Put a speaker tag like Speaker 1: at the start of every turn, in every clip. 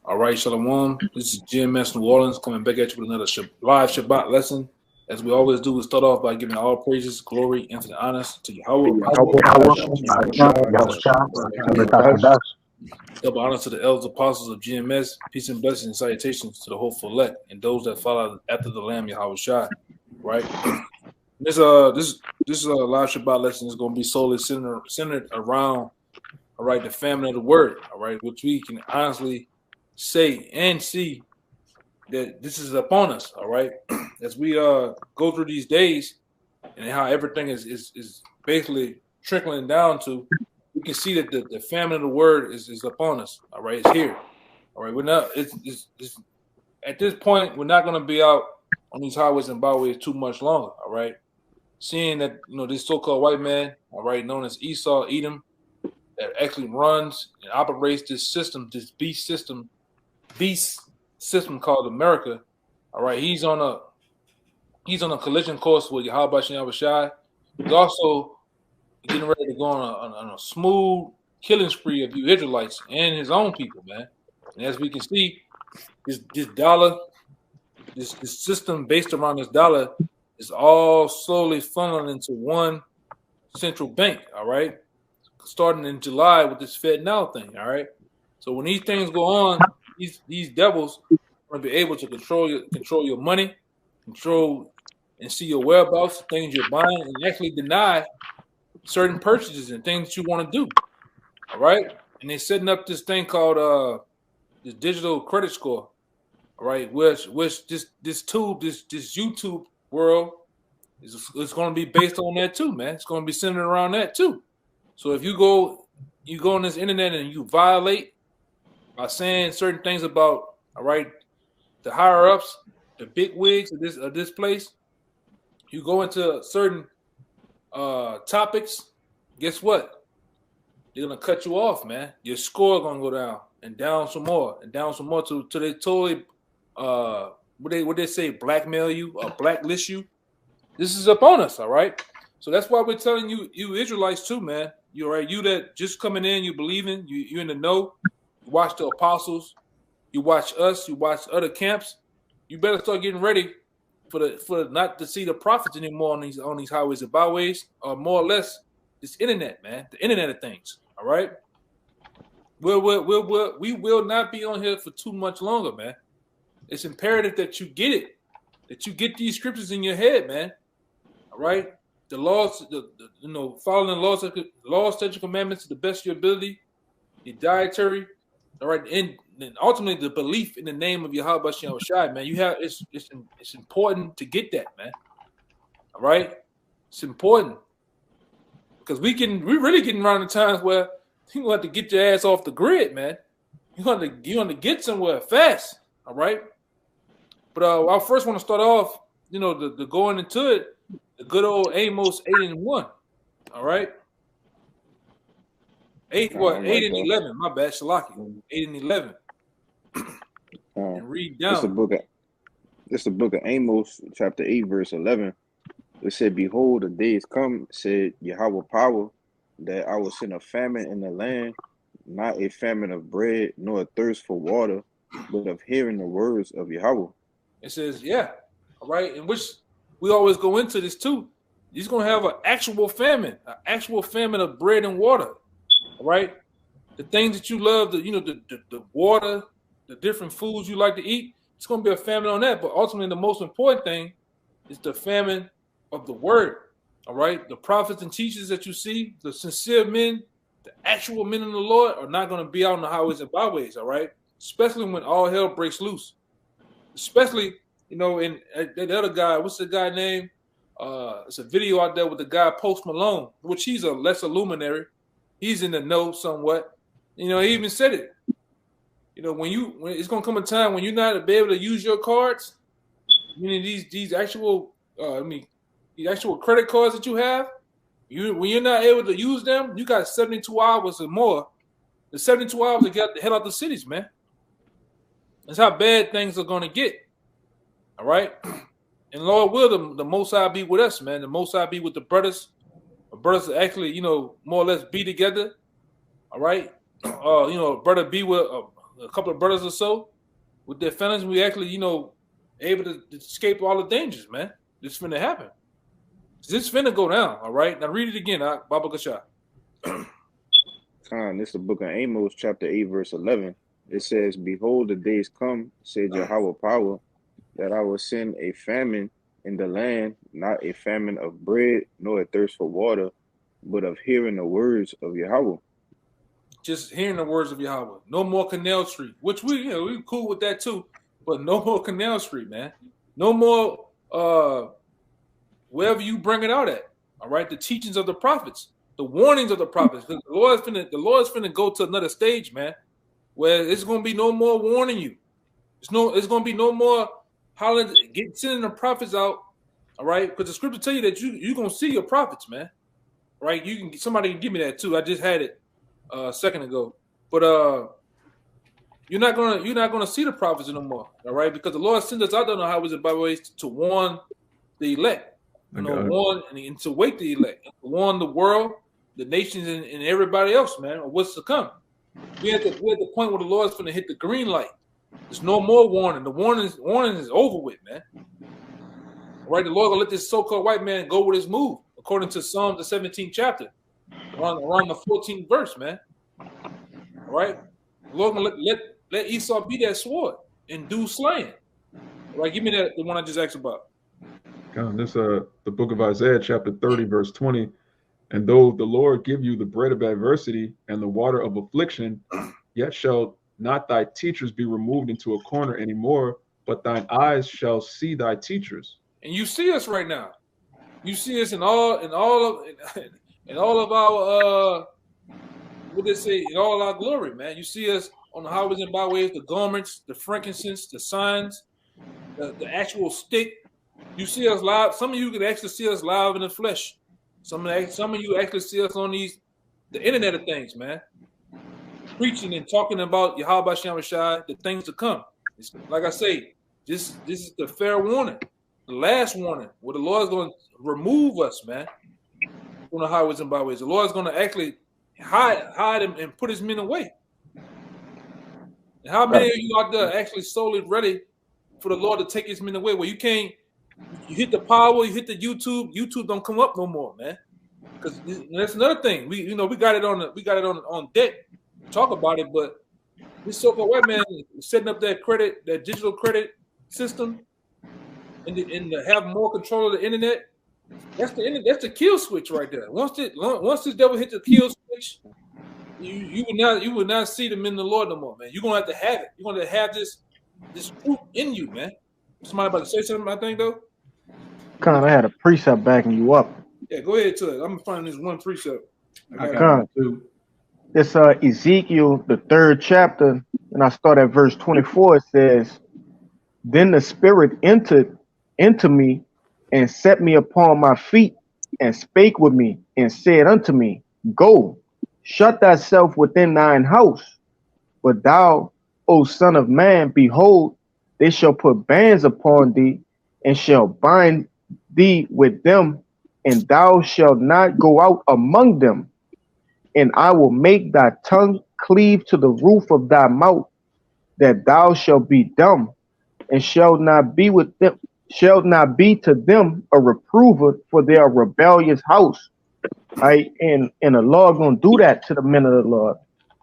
Speaker 1: All right, Shalom. This is GMS New Orleans coming back at you with another live Shabbat lesson. As we always do, we start off by giving all praises, glory, infinite honors to Yahweh. Double honors to the elders apostles of GMS. Peace and blessings and salutations to the hopeful elect and those that follow after the Lamb Yahweh Shai. Right. This live Shabbat lesson is going to be solely centered around, all right, the famine of the word, all right, which we can honestly say and see that this is upon us, all right, as we go through these days and how everything is basically trickling down to, we can see that the famine of the word is upon us, all right, it's here, all right, we're not, it's at this point, we're not going to be out on these highways and byways too much longer, all right, seeing that, this so-called white man, all right, known as Esau, Edom, that actually runs and operates this system, this beast system called America. All right, he's on a collision course with Yahweh Shem Shai. He's also getting ready to go on a smooth killing spree of you Israelites and his own people, man. And as we can see, this dollar, this system based around this dollar is all slowly funneling into one central bank. All right, starting in July with this Fed Now thing. All right, so when these things go on, these devils are going to be able to control your money, control and see your whereabouts, things you're buying, and actually deny certain purchases and things that you want to do. All right, and they're setting up this thing called this digital credit score. All right, which this YouTube world is going to be based on that too, man. It's going to be centered around that too. So if you go on this internet and you violate by saying certain things about, all right, the higher ups, the big wigs of this place, you go into certain topics, guess what? They're gonna cut you off, man. Your score gonna go down and down some more till they totally what they say, blackmail you or blacklist you. This is upon us, all right. So that's why we're telling you Israelites too, man. You all right? You that just coming in, you believing, you in the know. You watch the apostles, you watch us, you watch other camps. You better start getting ready for not to see the prophets anymore on these highways and byways, or more or less this internet, man, the internet of things. All right, we will not be on here for too much longer, man. It's imperative that you get it, that you get these scriptures in your head, man. All right, the laws, following the laws, statutes, commandments to the best of your ability, your dietary. All right, and ultimately the belief in the name of Yahweh Shem Shai, man. It's important to get that, man. All right, it's important because we're really getting around the times where you gonna have to get your ass off the grid, man. You want to get somewhere fast. All right, but I first want to start off, the going into it, the good old Amos 8:1. All right. 8 and 11. My bad, Shalaki. 8 and 11. And read down.
Speaker 2: It's the book of Amos, chapter 8, verse 11. It said, "Behold, the days come," said Yahweh power, "that I will send a famine in the land, not a famine of bread, nor a thirst for water, but of hearing the words of Yahweh."
Speaker 1: It says, yeah, all right, in which we always go into this too. He's going to have an actual famine of bread and water. All right, the things that you love, the water, the different foods you like to eat, it's going to be a famine on that. But ultimately, the most important thing is the famine of the word. All right, the prophets and teachers that you see, the sincere men, the actual men in the Lord, are not going to be out on the highways and byways. All right, especially when all hell breaks loose. Especially, and the other guy, what's the guy name? It's a video out there with the guy Post Malone, which he's a lesser luminary. He's in the know somewhat. He even said it. When it's gonna come a time when you're not be able to use your cards, meaning these actual the actual credit cards that you have, when you're not able to use them, you got 72 hours or more. The 72 hours to get the hell out the cities, man. That's how bad things are gonna get. All right. And Lord will the Most High be with us, man. The Most High be with the brothers. The brothers actually, more or less be together. All right. Brother be with a couple of brothers or so with their feelings. We actually, able to escape all the dangers, man. This finna happen. This finna go down. All right. Now read it again, Baba Gasha.
Speaker 2: This is the book of Amos, chapter 8, verse 11. It says, "Behold, the days come, said Yahweh power, that I will send a famine in the land, not a famine of bread, nor a thirst for water, but of hearing the words of Yahweh."
Speaker 1: Just hearing the words of Yahweh. No more Canal Street, which we cool with that too, but no more Canal Street, man. No more wherever you bring it out at. All right, the teachings of the prophets, the warnings of the prophets. Because the Lord is finna go to another stage, man, where it's gonna be no more warning you. It's gonna be no more hollering, sending the prophets out. All right, because the scripture tell you that you gonna see your prophets, man. Right? Somebody can give me that too. I just had it a second ago, but you're not gonna see the prophets no more. All right, because the Lord sent us out there on the highways and byways to warn the elect, warn and to wake the elect, to warn the world, the nations, and everybody else, man, of what's to come. We're at the point where the Lord's going to hit the green light. There's no more warning. The warning is over with, man. All right, the Lord gonna let this so-called white man go with his move, according to Psalms the 17th chapter, around the 14th verse, man. All right, the Lord gonna let Esau be that sword and do slaying. All right, give me the one I just asked about.
Speaker 3: This the book of Isaiah, chapter 30, verse 20. "And though the Lord give you the bread of adversity and the water of affliction, yet shall not thy teachers be removed into a corner anymore, but thine eyes shall see thy teachers."
Speaker 1: And you see us right now. You see us in all of our what they say, in all our glory, man. You see us on the highways and byways, the garments, the frankincense, the signs, the actual stick. You see us live. Some of you can actually see us live in the flesh. Some of you actually see us on the internet of things, man. Preaching and talking about Yahweh Shem Rashai, the things to come. It's, like I say, this is the fair warning, the last warning, where the Lord is going to remove us, man, from the highways and byways. The Lord is going to actually hide him and put his men away. And how many of you out there actually solely ready for the Lord to take his men away? Where you can't. You hit the power, you hit the YouTube don't come up no more, man. Because that's another thing. We got it on deck. Talk about it, but this so-called white man is setting up that digital credit system, and to have more control of the internet. That's the kill switch right there. Once this devil hit the kill switch, you will not see them in the Lord no more, man. You're gonna have to have it. You're gonna have this fruit in you, man. Somebody about to say something, I think, though?
Speaker 4: I had a precept backing you up.
Speaker 1: Yeah, go ahead to it. I'm gonna find this one precept.
Speaker 4: It's Ezekiel, the 3rd chapter, and I start at verse 24. It says, "Then the Spirit entered into me and set me upon my feet and spake with me and said unto me, Go, shut thyself within thine house. But thou, O son of man, behold, they shall put bands upon thee and shall bind thee with them, and thou shalt not go out among them. And I will make thy tongue cleave to the roof of thy mouth, that thou shalt be dumb, and shalt not be to them a reprover for their rebellious house." Right? And the Lord gonna do that to the men of the Lord.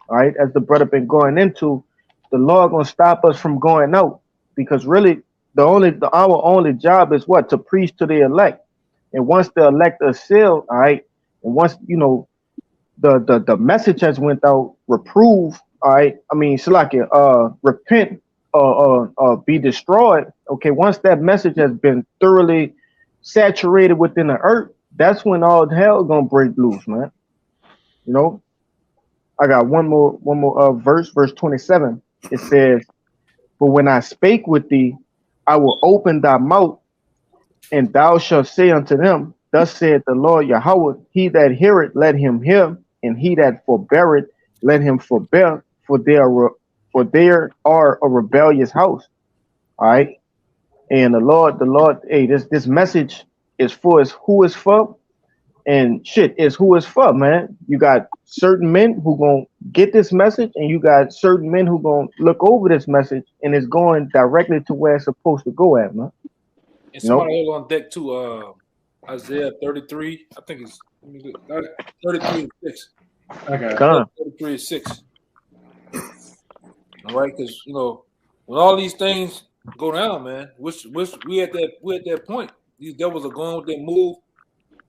Speaker 4: All right, as the brother been going into, the Lord gonna stop us from going out, because really our only job is what? To preach to the elect. And once the elect are sealed, all right, and once the message has went out, reprove, all right, repent or be destroyed. Okay, once that message has been thoroughly saturated within the earth, that's when all hell gonna break loose, man. I got one more verse 27. It says, "But when I spake with thee, I will open thy mouth, and thou shalt say unto them, Thus saith the Lord Yahweh, he that heareth, let him hear, and he that forbeareth, let him forbear, for there are a rebellious house." All right. And the Lord, hey, this message is for us. Who is for? And shit is who it's for, man. You got certain men who gonna get this message, and you got certain men who gonna look over this message, and it's going directly to where it's supposed to go at, man.
Speaker 1: And somebody else on deck too, Isaiah 33. I think it's 33:6.
Speaker 5: Okay.
Speaker 1: 33:6. All right, because when all these things go down, man, which we at that point. These devils are going with their move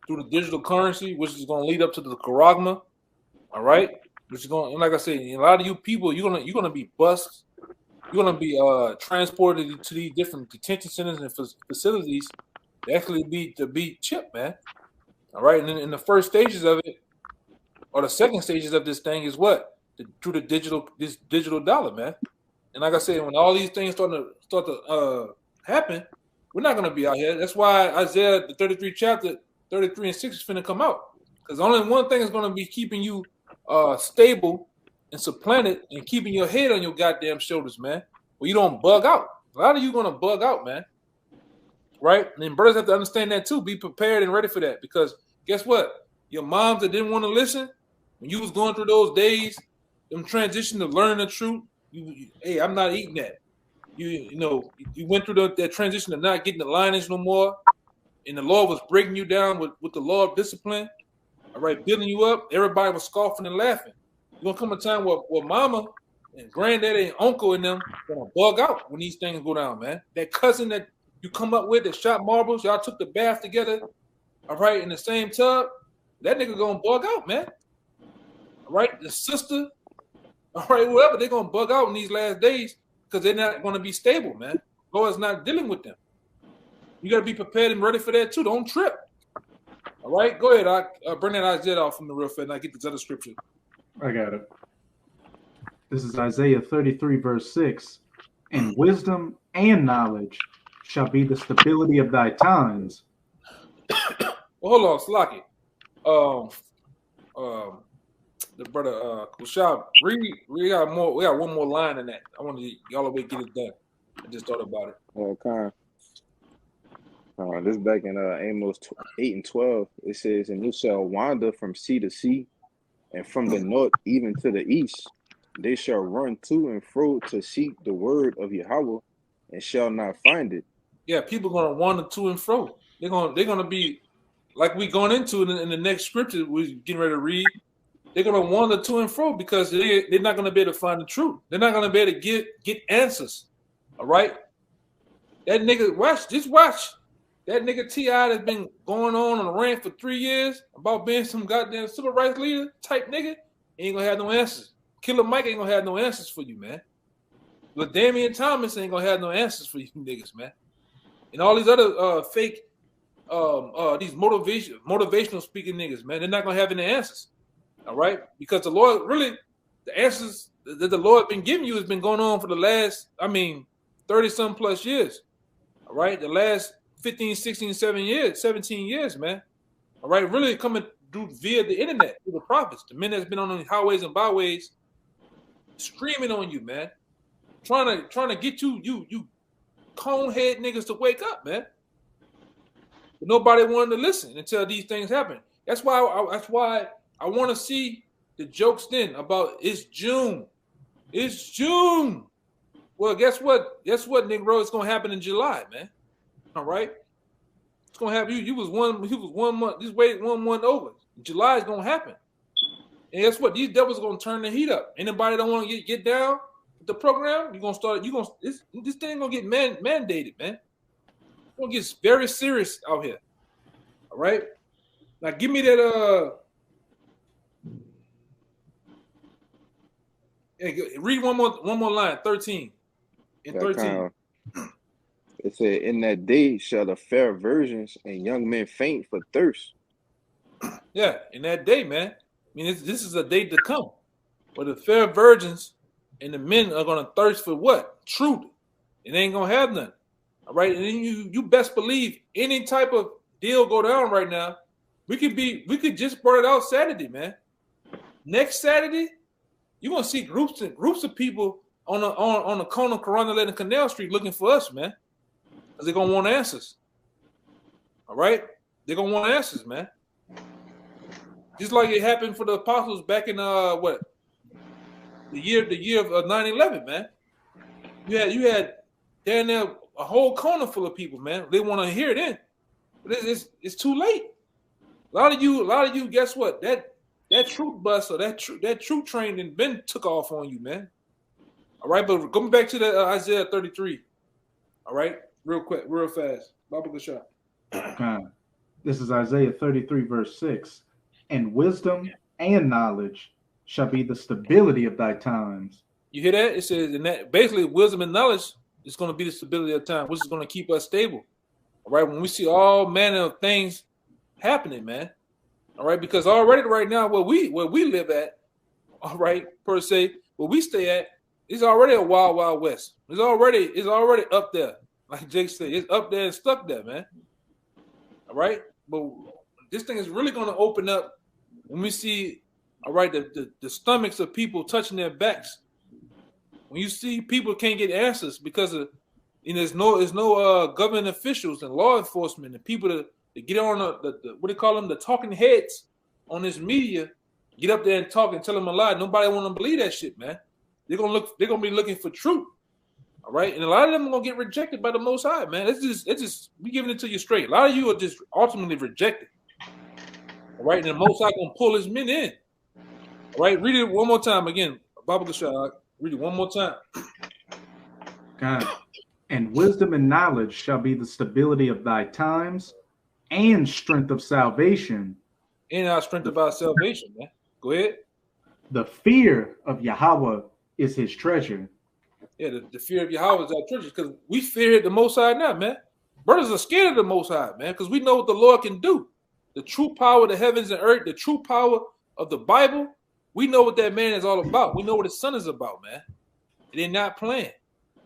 Speaker 1: through the digital currency, which is going to lead up to the charagma. All right, which is going, and like I said, a lot of you people, you're gonna be bussed. You're gonna be transported to these different detention centers and facilities to actually be chipped, man. All right, and then in the first stages of it, or the second stages of this thing is what? Through this digital dollar, man. And like I said, when all these things start to happen, we're not gonna be out here. That's why Isaiah the 33 chapter 33 and 6 is finna come out, because only one thing is gonna be keeping you stable and supplanted and keeping your head on your goddamn shoulders, man. Well, you don't bug out. A lot of you gonna bug out, man. Right? And then brothers have to understand that too. Be prepared and ready for that, because guess what? Your moms that didn't want to listen when you was going through those days, them transition to learning the truth. Hey, I'm not eating that. You went through that transition of not getting the lineage no more, and the Lord was breaking you down with the law of discipline. All right, building you up. Everybody was scoffing and laughing. You're gonna come a time where mama and granddaddy and uncle and them gonna bug out when these things go down, man. That cousin that you come up with that shot marbles, y'all took the bath together, all right, in the same tub, that nigga gonna bug out, man. All right, the sister, all right, whatever, they're gonna bug out in these last days because they're not gonna be stable, man. Lord's not dealing with them. You gotta be prepared and ready for that too. Don't trip. All right, go ahead. I bring that Isaiah off from the real fast, and I get this other scripture.
Speaker 5: I got it. This is Isaiah 33, verse 6. And wisdom and knowledge shall be the stability of thy times.
Speaker 1: Hold on, Slocky. The brother Kushab, we got one more line in that. I want to y'all away get it done. I just thought about it.
Speaker 2: Okay. This back in Amos 8 and 12. It says, and you shall wander from sea to sea, and from the north even to the east. They shall run to and fro to seek the word of Yahweh, and shall not find it.
Speaker 1: Yeah, people are gonna wander to and fro. They're gonna be like we going into in the next scripture we're getting ready to read. They're gonna wander to and fro because they're not gonna be able to find the truth. They're not gonna be able to get answers. All right, that nigga watch. That nigga T.I. that's been going on a rant for 3 years about being some goddamn civil rights leader type nigga. He ain't gonna have no answers. Killer Mike ain't gonna have no answers for you, man. But Damian Thomas ain't gonna have no answers for you niggas, man. And all these other fake, these motivational speaking niggas, man, they're not gonna have any answers. All right, because the Lord really, the answers that the Lord been giving you has been going on for the last, 30-some plus years. All right, the last 15, 16, 17 years, man. All right, really coming through via the internet, through the prophets, the men that's been on the highways and byways, screaming on you, man, trying to get you conehead niggas to wake up, man. But nobody wanted to listen until these things happen. That's why I want to see the jokes then about it's June. It's June. Well, guess what? Negro? It's gonna happen in July, man. All right, it's gonna happen. He was 1 month. Just wait 1 month over. July is gonna happen. And guess what? These devils are gonna turn the heat up. Anybody don't want to get down with the program, this thing gonna get mandated, man. It's gonna get very serious out here. All right. Now give me that read one more line, 13. In 13.
Speaker 2: It said, in that day shall the fair virgins and young men faint for thirst.
Speaker 1: Yeah, in that day, man. This is a day to come. But the fair virgins and the men are gonna thirst for what? Truth. It ain't gonna have none. All right. And then you best believe any type of deal go down right now. We could just burn it out Saturday, man. Next Saturday, you're gonna see groups of people on the corner of Coronel and Canal Street looking for us, man. Because they're gonna want answers. All right? They're gonna want answers, man. Just like it happened for the apostles back in what the year of 9/11, man. You had down there a whole corner full of people, man. They want to hear it in, but it's too late. A lot of you, guess what? That truth bus or that truth train then been took off on you, man. All right, but going back to the Isaiah 33. All right, real quick, real fast. Baba Gashah.
Speaker 5: This is Isaiah 33, verse 6. And wisdom and knowledge shall be the stability of thy times.
Speaker 1: You hear that? It says, and that basically wisdom and knowledge is going to be the stability of time, which is going to keep us stable. All right, when we see all manner of things happening, man. All right, because already right now where we live at, all right, per se, where we stay at, it's already a wild, wild west. It's already up there. Like Jake said, it's up there and stuck there, man. All right, but this thing is really going to open up when we see, all right, the stomachs of people touching their backs. When you see people can't get answers because of, there's no government officials and law enforcement and people to get on the what do you call them, the talking heads on this media, get up there and talk and tell them a lie. Nobody want to believe that shit, man. They're gonna be looking for truth. All right, and a lot of them are gonna get rejected by the Most High, man. It's just we giving it to you straight. A lot of you are just ultimately rejected. All right, and the Most High gonna pull his men in. All right, read it one more time again, Baba Gashah. Read it one more time.
Speaker 5: God. And wisdom and knowledge shall be the stability of thy times and strength of salvation.
Speaker 1: In our strength of our salvation, man. Go ahead.
Speaker 5: The fear of Yahweh is his treasure.
Speaker 1: Yeah, the fear of Yahweh is our treasure because we fear the Most High now, man. Brothers are scared of the Most High, man, because we know what the Lord can do. The true power of the heavens and earth, the true power of the Bible, we know what that man is all about. We know what his son is about, man. They're not playing.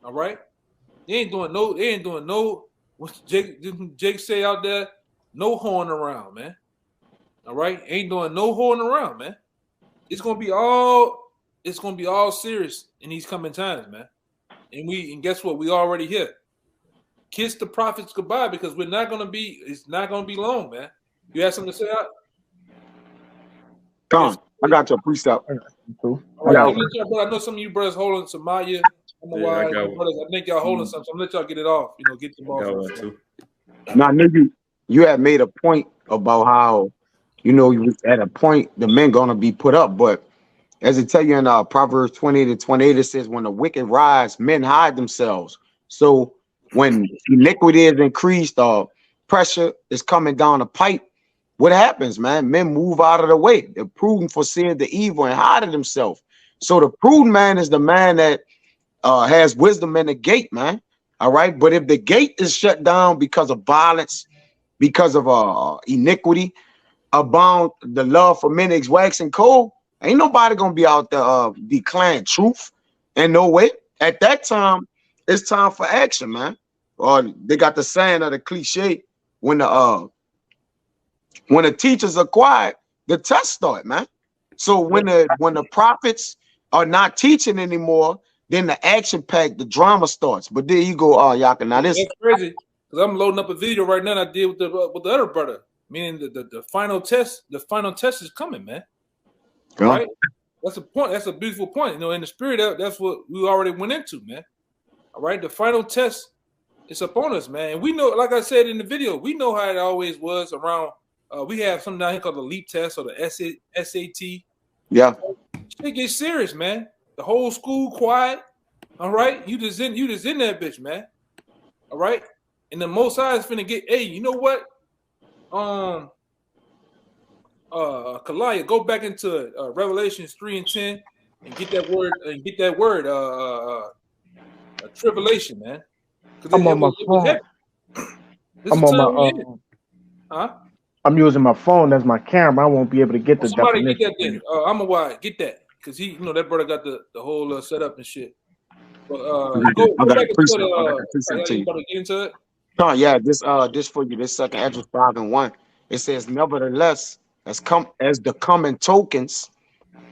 Speaker 1: All right? They ain't doing no what Jake say out there, no horn around, man. All right? Ain't doing no horn around, man. It's gonna be all serious in these coming times, man. And guess what? We already here. Kiss the prophets goodbye because it's not gonna be long, man. You have something to say out?
Speaker 6: Come, I got your precept.
Speaker 1: All right, I know some of you brothers holding some Maya. I think y'all holding something. So I'm gonna let y'all get it off. Get the ball.
Speaker 6: Now, nigga, you had made a point about how, you at a point the men gonna be put up, but as it tell you in Proverbs 20-28, it says, when the wicked rise, men hide themselves. So when iniquity is increased or pressure is coming down the pipe, what happens, man? Men move out of the way. The prudent foreseeth the evil and hide themselves. So the prudent man is the man that has wisdom in the gate, man. All right. But if the gate is shut down because of violence, because of iniquity, about the love for men is waxing cold, ain't nobody gonna be out there declaring truth and no way. At that time, it's time for action, man. Or they got the saying of the cliche, when the teachers are quiet, the tests start, man. So when the prophets are not teaching anymore, then the action pack, the drama starts. But there you go, Yaka. Now this
Speaker 1: that's crazy because I'm loading up a video right now. I did with the other brother, meaning the final test. The final test is coming, man.
Speaker 6: Yeah.
Speaker 1: Right? That's a point. That's a beautiful point. In the spirit, that's what we already went into, man. All right, the final test is upon us, man. And we know, like I said in the video, we know how it always was around. We have something down here called the LEAP test or the SAT.
Speaker 6: Yeah,
Speaker 1: it gets serious, man. The whole school quiet. All right, you just in that bitch, man. All right, and the Most High is finna get. Hey, you know what? Kalaya, go back into Revelations 3:10 and get that word. Tribulation, man.
Speaker 4: I'm on my phone. I'm using my phone as my camera. I won't be able to get the
Speaker 1: somebody
Speaker 4: definition.
Speaker 1: Get that then. I'm a why get that because he, that brother got the whole setup and shit. But go back into it.
Speaker 6: No, yeah, this for you. This 2nd Ezra 5:1. It says, nevertheless, as the coming tokens,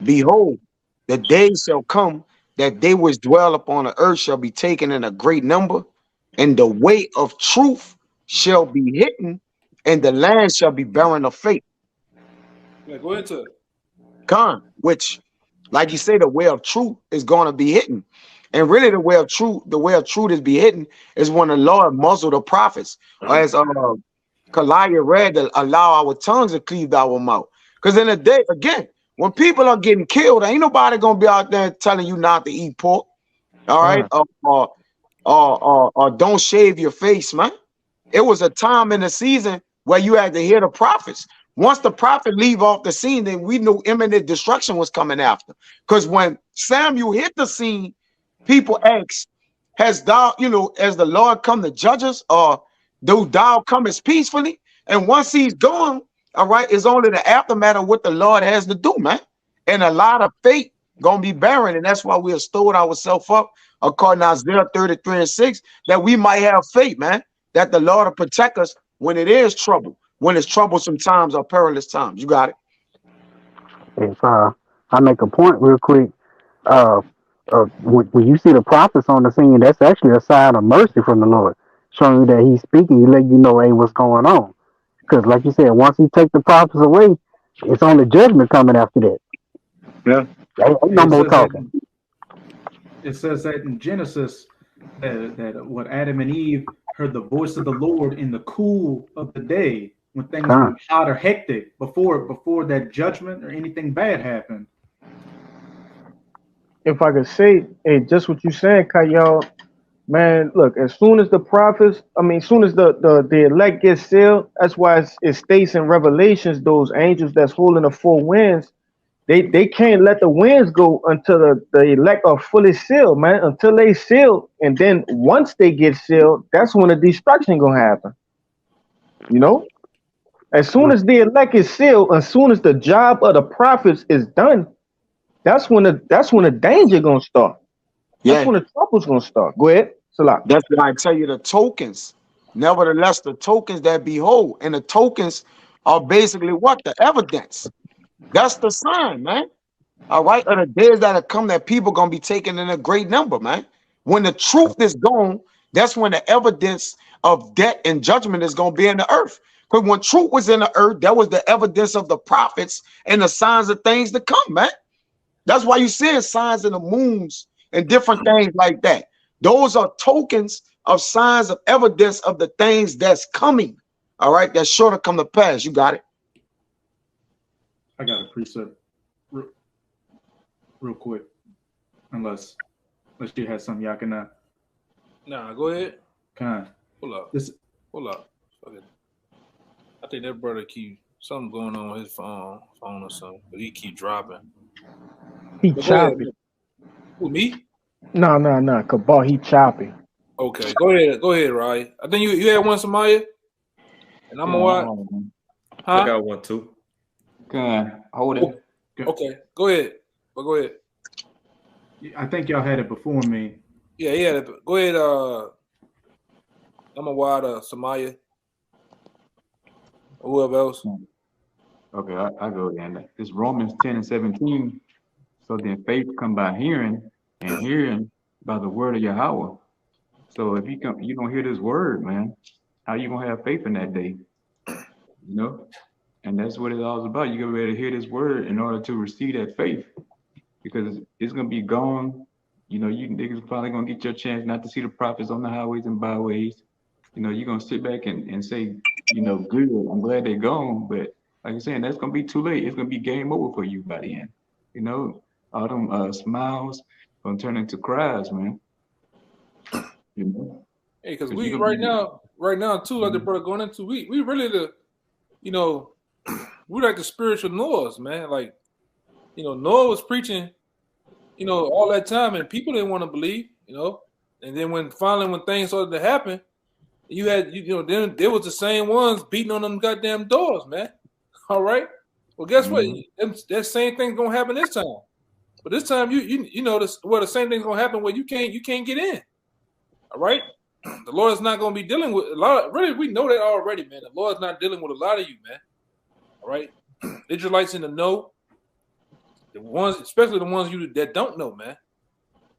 Speaker 6: behold, the day shall come that they which dwell upon the earth shall be taken in a great number, and the way of truth shall be hidden, and the land shall be barren of faith.
Speaker 1: Yeah, go into it.
Speaker 6: Which, like you say, the way of truth is going to be hidden. And really the way of truth is be hidden is when the Lord muzzled the prophets. Or as Kaliah read, to allow our tongues to cleave our mouth. Because in the day, again, when people are getting killed, ain't nobody gonna be out there telling you not to eat pork. All right. Or don't shave your face, man. It was a time in the season where you had to hear the prophets. Once the prophet leave off the scene, then we knew imminent destruction was coming after. Because when Samuel hit the scene, people asked, has thou, as the Lord come to judge us, or do thou come as peacefully? And once he's gone, all right, it's only the aftermath of what the Lord has to do, man. And a lot of faith gonna be barren, and that's why we have stored ourselves up, according to Isaiah 33:6, that we might have faith, man, that the Lord will protect us when it is trouble, when it's troublesome times or perilous times. You got it.
Speaker 7: If I make a point real quick, when you see the prophets on the scene, that's actually a sign of mercy from the Lord, showing you that He's speaking. He let you know, hey, what's going on? Because, like you said, once He take the prophets away, it's only judgment coming after that.
Speaker 6: Yeah.
Speaker 7: Ain't no more talking.
Speaker 5: It says that in Genesis that what Adam and Eve heard the voice of the Lord in the cool of the day, when things were hot or hectic, before that judgment or anything bad happened.
Speaker 4: If I could say, hey, just what you saying, Kyle, man, look, as soon as the prophets, as soon as the elect gets sealed, that's why it states in Revelations, those angels that's holding the four winds, they can't let the winds go until the elect are fully sealed, man, until they seal. And then once they get sealed, that's when the destruction gonna happen. As soon as the elect is sealed, as soon as the job of the prophets is done, that's when the danger gonna start. That's when the trouble's gonna start. Go ahead, Salah.
Speaker 6: That's why I tell you the tokens. Nevertheless, the tokens that behold, and the tokens are basically what? The evidence. That's the sign, man. All right. Of the days that have come, that people gonna be taken in a great number, man. When the truth is gone, that's when the evidence of death and judgment is gonna be in the earth. Because when truth was in the earth, that was the evidence of the prophets and the signs of things to come, man. That's why you see signs in the moons and different things like that. Those are tokens of signs of evidence of the things that's coming. All right, that's sure to come to pass. You got it.
Speaker 5: I got a precept real quick, unless you had something y'all can.
Speaker 1: Nah, go ahead.
Speaker 5: Kind.
Speaker 1: Hold up. Hold up. Okay. I think that brother something going on with his phone or something, but he keep dropping.
Speaker 4: He choppy.
Speaker 1: Who, me?
Speaker 4: No, Cabal, he choppy.
Speaker 1: Okay, go ahead, Ryan. I think you had one, Samaya, and I'm gonna
Speaker 8: Huh? I got one too.
Speaker 9: Good. Hold it.
Speaker 1: Okay, go ahead. Go ahead.
Speaker 5: I think y'all had it before me.
Speaker 1: Yeah. Go ahead. I'm a wild Samaya. Whoever else.
Speaker 9: Okay, I go then. It's Romans 10:17. So then faith come by hearing, and hearing by the word of Yahweh. So if you don't hear this word, man, how you gonna have faith in that day? And that's what it's all about. You gotta be able to hear this word in order to receive that faith, because it's gonna be gone. You niggas probably gonna get your chance not to see the prophets on the highways and byways. You're gonna sit back and say, good, I'm glad they're gone, but like I'm saying, that's gonna be too late. It's gonna be game over for you by the end. All them smiles gonna turn into cries, man.
Speaker 1: Hey, because we right now too, like the brother going into, we really we like the spiritual Noahs, man. Like, Noah was preaching, all that time, and people didn't want to believe, And then when things started to happen, you had, then there was the same ones beating on them goddamn doors, man. All right. Well, guess what? That same thing's gonna happen this time. But this time, you notice the same thing's gonna happen where you can't get in. All right. The Lord is not gonna be dealing with a lot. Really, we know that already, man. The Lord is not dealing with a lot of you, man. All right. Israelites in the know, the ones, especially the ones that don't know, man.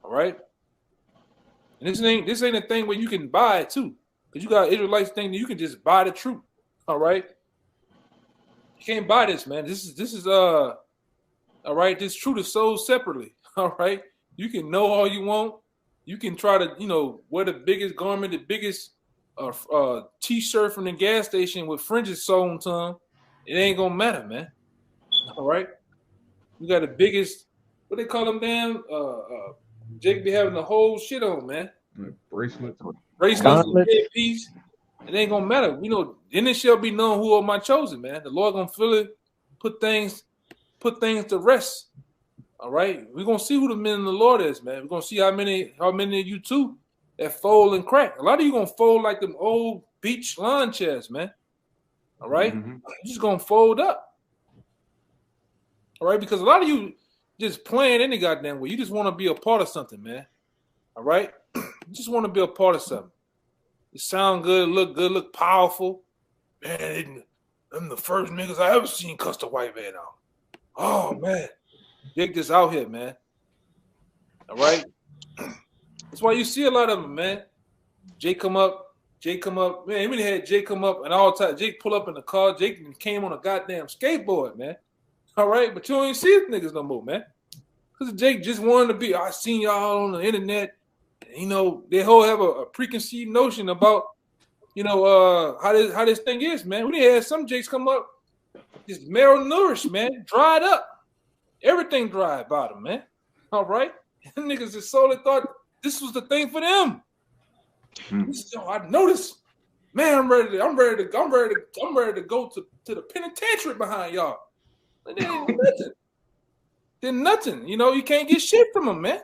Speaker 1: All right. And this ain't a thing where you can buy it too, because you got Israelites thinking you can just buy the truth. All right. can't buy this, man. This is all right. This truth is sold separately. All right. You can know all you want. You can try to, wear the biggest garment, the biggest t-shirt from the gas station with fringes sewn to them. It ain't gonna matter, man. All right. You got the biggest, what they call them, damn. Jake be having the whole shit on, man.
Speaker 3: Bracelet,
Speaker 1: piece. It ain't gonna matter. Then it shall be known who are my chosen, man. The Lord gonna feel it, put things to rest. All right, we're gonna see who the men of the Lord is, man. We're gonna see how many of you too that fold and crack. A lot of you gonna fold like them old beach lawn chairs, man. All right, You're just gonna fold up. All right, because a lot of you just playing any goddamn way. You just want to be a part of something, man. All right, you just want to be a part of something. It sound good, look powerful, man. Them the first niggas I ever seen cuss the white man out. Oh man. Jake just out here, man. All right. That's why you see a lot of them, man. Jake come up. Man, even had Jake come up and all the time. Jake pull up in the car. Jake came on a goddamn skateboard, man. All right, but you don't even see the niggas no more, man. Because Jake just wanted to be. I seen y'all on the internet. They whole have a preconceived notion about, how this thing is, man. We had some Jakes come up, just malnourished, man, dried up. Everything dry about them, man. All right, them niggas just solely thought this was the thing for them. I noticed, man. I'm ready to go to the penitentiary behind y'all. And they ain't nothing. Then nothing. You can't get shit from them, man.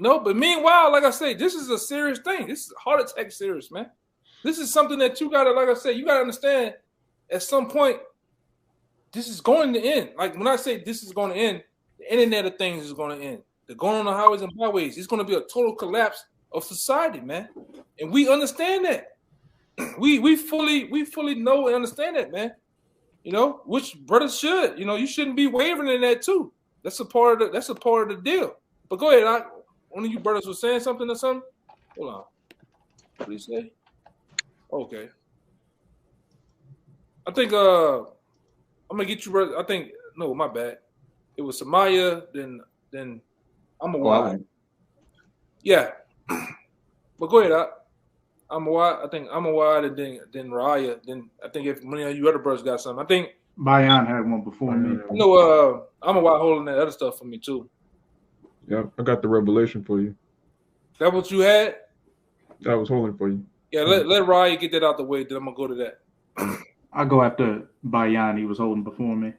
Speaker 1: But meanwhile, like I say, this is a serious thing. This is heart attack serious, man. This is something that you gotta, like I say, you gotta understand. At some point, this is going to end. Like when I say this is going to end, the Internet of Things is going to end. The going on the highways and byways. It's going to be a total collapse of society, man. And we understand that. We fully know and understand that, man. Which brothers should. You shouldn't be wavering in that too. That's a part of the deal. But go ahead. One of you brothers was saying something or something. Hold on. What did he say? Okay. I think I'm gonna get you, brother. I think no, my bad. It was Samaya, then I'm a wide. Yeah, but go ahead. I'm a wide. I think I'm a wide, and then Raya. Then I think if many of you other brothers got something, I think
Speaker 5: Bayan had one before me.
Speaker 1: I'm a wide holding that other stuff for me too.
Speaker 3: Yeah, I got the revelation for you.
Speaker 1: That what you had?
Speaker 3: I was holding for you.
Speaker 1: Yeah, let Raya get that out the way. Then I'm gonna go to that.
Speaker 5: I'll go after Bayan. He was holding before me.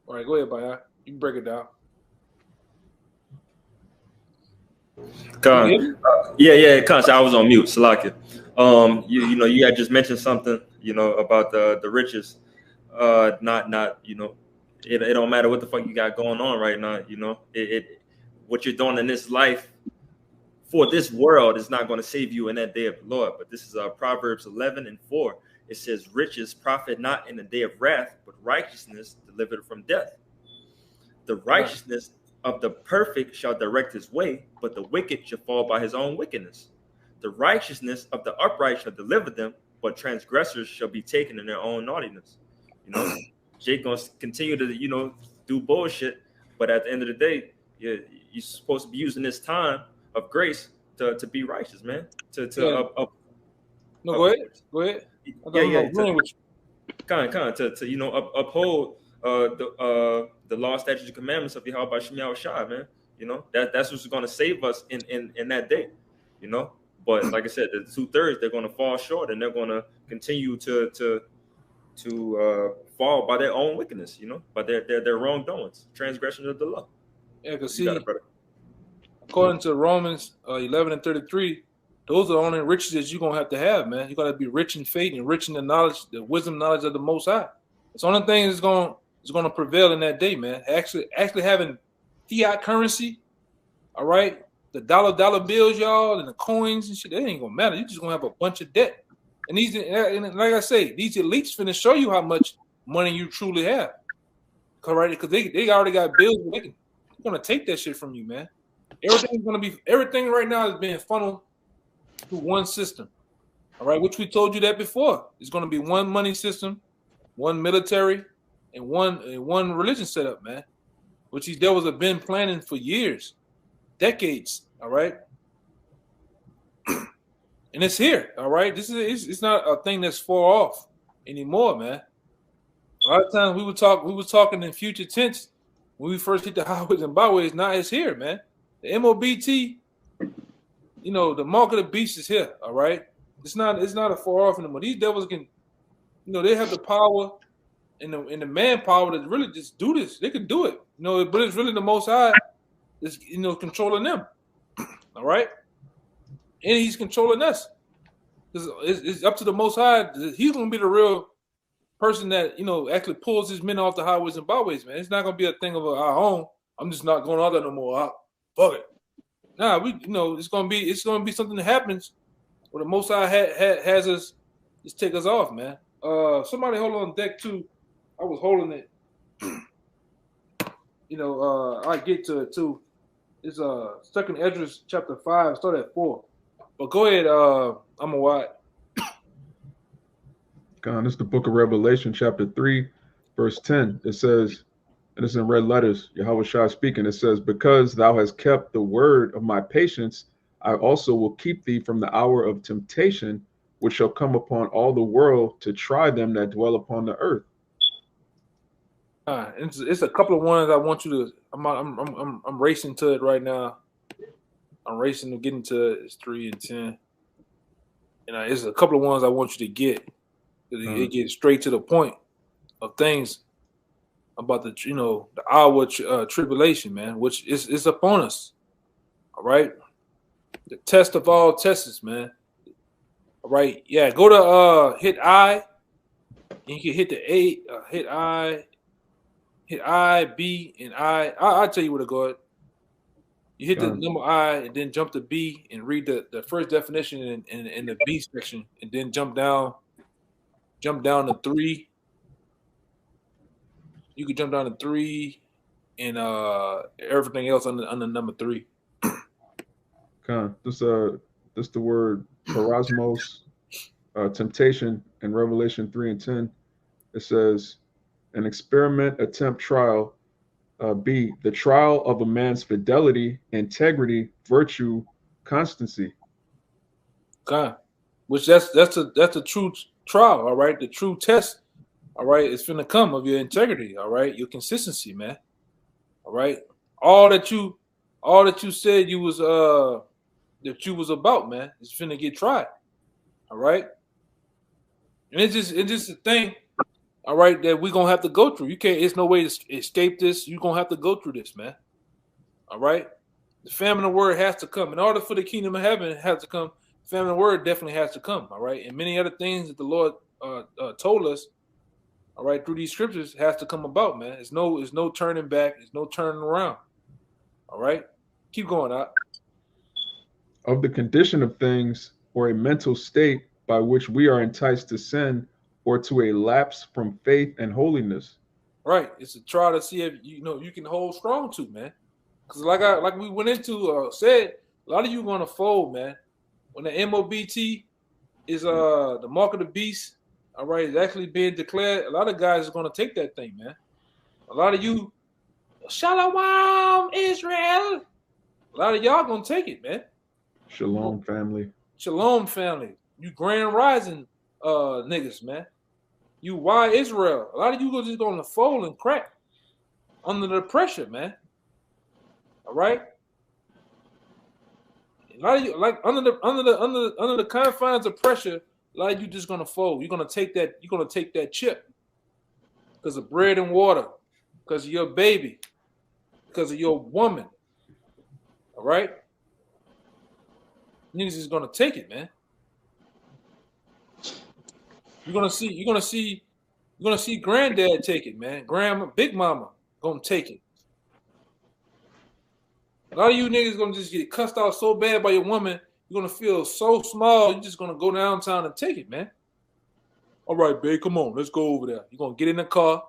Speaker 1: All right, go ahead, Bayan. You can break it down.
Speaker 8: Yeah, Conch, I was on mute. Salakia. You had just mentioned something, about the riches. Not it don't matter what the fuck you got going on right now. What you're doing in this life for this world is not going to save you in that day of the Lord. But this is Proverbs 11:4. It says, riches profit not in the day of wrath, but righteousness delivered from death. The righteousness of the perfect shall direct his way, but the wicked shall fall by his own wickedness. The righteousness of the upright shall deliver them, but transgressors shall be taken in their own naughtiness. Jake gonna continue to, do bullshit, but at the end of the day, you're supposed to be using this time of grace to be righteous, man.
Speaker 1: Go ahead.
Speaker 8: To uphold the law, statutes, and commandments of Yahweh Shem Shai, man. That's what's going to save us in that day. But like I said, the 2/3 they're going to fall short, and they're going to continue to fall by their own wickedness, by their wrongdoings, transgressions of the law.
Speaker 1: Yeah, because see, according to Romans 11:33. Those are the only riches that you're going to have, man. You got to be rich in faith and rich in the knowledge, the wisdom, knowledge of the Most High. It's the only thing that's going to prevail in that day, man. Actually having fiat currency, all right? The dollar bills, y'all, and the coins and shit, that ain't going to matter. You're just going to have a bunch of debt. And like I say, these elites finna show you how much money you truly have. Correct? Because they already got bills. They're going to take that shit from you, man. Everything right now is being funneled through one system, all right, which we told you that before. It's going to be one money system, one military, and one religion setup, man. Which these devils have been planning for years, decades. All right, and it's here. All right, it's not a thing that's far off anymore, man. A lot of times we was talking in future tense when we first hit the highways and byways. Now it's here, man. The MOBT, you know, the mark of the beast is here. All right, it's not a far off anymore. These devils can, you know, they have the power and the manpower to really just do this. They can do it, you know. But it's really the Most High that's, you know, controlling them. All right, and He's controlling us. It's up to the Most High. He's gonna be the real person that, you know, actually pulls his men off the highways and byways, man. It's not gonna be a thing of our own. I'm just not going out there no more. Fuck it. Nah, you know, it's gonna be something that happens where the Most High has us just take us off, man. Somebody hold on deck too. I was holding it. You know, I get to it too. It's 2nd Esdras chapter 5, start at 4. But go ahead, I'm a what?
Speaker 3: God, this is the book of Revelation, chapter 3, verse 10. It says, and it's in red letters, Yahweh Shai speaking, it says, because thou hast kept the word of my patience, I also will keep thee from the hour of temptation, which shall come upon all the world to try them that dwell upon the earth.
Speaker 1: It's a couple of ones I want you to. I'm racing to it right now. I'm racing to get into it. It's 3 and 10. And it's a couple of ones I want you to get. It gets straight to the point of things about the, you know, the hour tribulation, man, which is upon us. All right, the test of all tests, man. All right, yeah. Go to hit I. And you can hit the A. Hit I, B, and I. I'll tell you where to go. You hit the number I, and then jump to B, and read the first definition in the B section, and then jump down to 3. You can jump down to 3 and everything else under number 3.
Speaker 3: This the word parasmos, temptation in Revelation 3 and 10. It says, an experiment, attempt, trial. B, the trial of a man's fidelity, integrity, virtue, constancy.
Speaker 1: Which that's a true trial, all right. The true test, all right, is finna come of your integrity, all right, your consistency, man. All right. All that you said you was that you was about, man, is finna get tried. All right. And it's just a thing, all right, that we're gonna have to go through. It's no way to escape this. You're gonna have to go through this, man. All right. The famine of word has to come. In order for the kingdom of heaven has to come, famine of word definitely has to come. All right. And many other things that the Lord told us, all right, through these scriptures has to come about, man. There's no turning back, there's no turning around. All right. Keep going out.
Speaker 3: Of the condition of things, or a mental state by which we are enticed to sin, or to a lapse from faith and holiness.
Speaker 1: Right. It's a try to see if you can hold strong to, man. Because like we went into said, a lot of you gonna fold, man. When the MOBT is the mark of the beast, all right, is actually being declared, a lot of guys are gonna take that thing, man. A lot of you, Shalom Israel. A lot of y'all gonna take it, man.
Speaker 3: Shalom family.
Speaker 1: Shalom family. You Grand Rising niggas, man. You why Israel? A lot of you are just gonna fold and crack under the pressure, man. All right. A lot of you, like under the confines of pressure, a lot of you just gonna fold. You're gonna take that chip because of bread and water, because of your baby, because of your woman. All right. Niggas is gonna take it, man. You're gonna see granddad take it, man. Grandma, big mama gonna take it. A lot of you niggas gonna just get cussed out so bad by your woman, you're gonna feel so small, you're just gonna go downtown and take it, man. All right, babe, come on, let's go over there. You're gonna get in the car,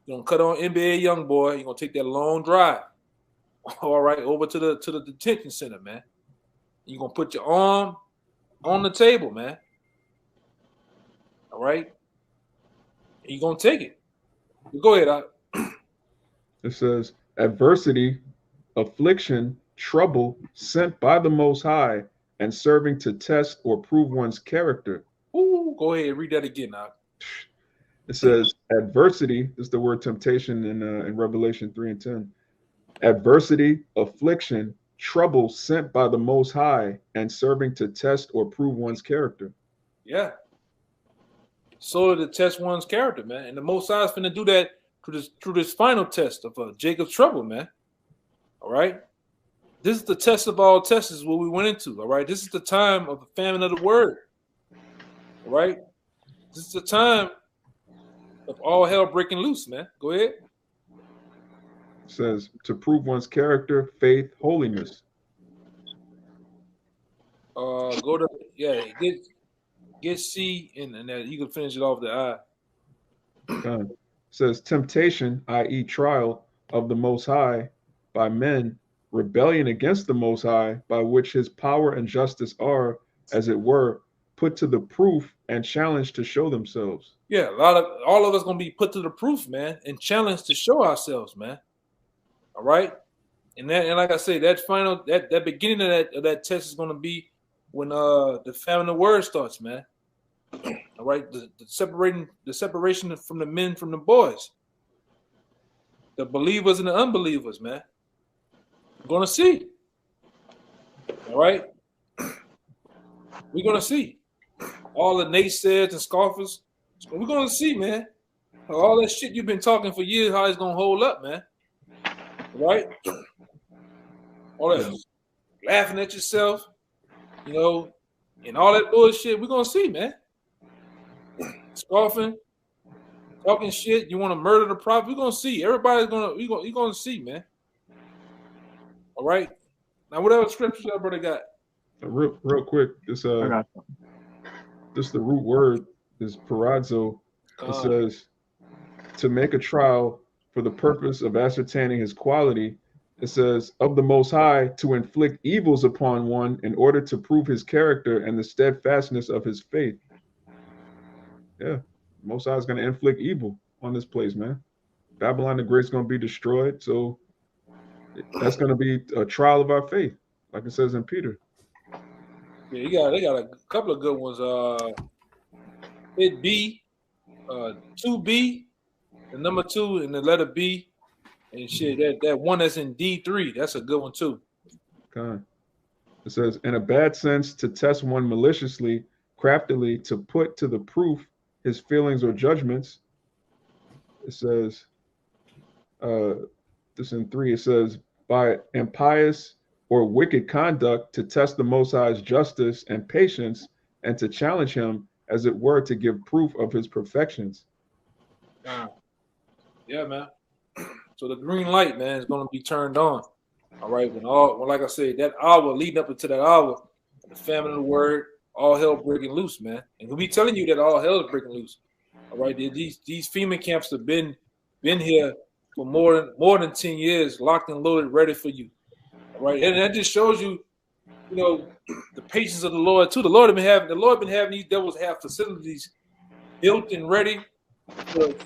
Speaker 1: you're gonna cut on NBA Youngboy, you're gonna take that long drive. All right, over to the detention center, man. You're gonna put your arm on the table, man. All right. You're gonna take it. Go ahead, Doc.
Speaker 3: It says, adversity, affliction, trouble sent by the Most High and serving to test or prove one's character.
Speaker 1: Ooh, go ahead, read that again, Doc.
Speaker 3: It says, adversity is the word temptation in Revelation 3 and 10. Adversity, affliction, trouble sent by the Most High and serving to test or prove one's character.
Speaker 1: Yeah. So to test one's character, man. And the Most High is finna do that through this final test of Jacob's trouble, man. All right. This is the test of all tests, is what we went into. All right. This is the time of the famine of the word. All right. This is the time of all hell breaking loose, man. Go ahead.
Speaker 3: It says to prove one's character, faith, holiness.
Speaker 1: Go to get C and that you can finish it off the I.
Speaker 3: It says temptation, i.e., trial of the Most High by men, rebellion against the Most High, by which his power and justice are, as it were, put to the proof and challenged to show themselves.
Speaker 1: Yeah, all of us gonna be put to the proof, man, and challenged to show ourselves, man. All right, and like I say, that beginning of that test is gonna be when the famine of the word starts, man. All right, the separation from the men from the boys, the believers and the unbelievers, man. We're gonna see. All right, we're gonna see all the naysayers and scoffers. We're gonna see, man. All that shit you've been talking for years, how it's gonna hold up, man. Right? All that laughing at yourself, you know, and all that bullshit. We're gonna see, man. Scoffing, talking shit. You want to murder the prophet? We're gonna see. Everybody's you're gonna see, man. All right. Now, whatever scriptures that brother got.
Speaker 3: Real quick, this the root word is parazo. It says to make a trial for the purpose of ascertaining his quality. It says of the Most High to inflict evils upon one in order to prove his character and the steadfastness of his faith. Yeah, Most High is going to inflict evil on this place, man. Babylon the Great is going to be destroyed, so that's going to be a trial of our faith, like it says in Peter.
Speaker 1: Yeah, they got a couple of good ones. It B, 2B, the number 2 and the letter B, and shit. That one that's in D3, that's a good one too.
Speaker 3: Okay. It says, in a bad sense, to test one maliciously, craftily, to put to the proof his feelings or judgments. It says, this in 3, it says, by impious or wicked conduct to test the Most High's justice and patience, and to challenge him, as it were, to give proof of his perfections.
Speaker 1: Yeah, man. So the green light, man, is going to be turned on. All right, when like I said, that hour leading up into that hour, the famine of the word, all hell breaking loose, man. And we'll be telling you that all hell is breaking loose. All right, these FEMA camps have been here for more than 10 years, locked and loaded, ready for you. All right, and that just shows you, you know, the patience of the Lord too. The Lord been having these devils have facilities built and ready to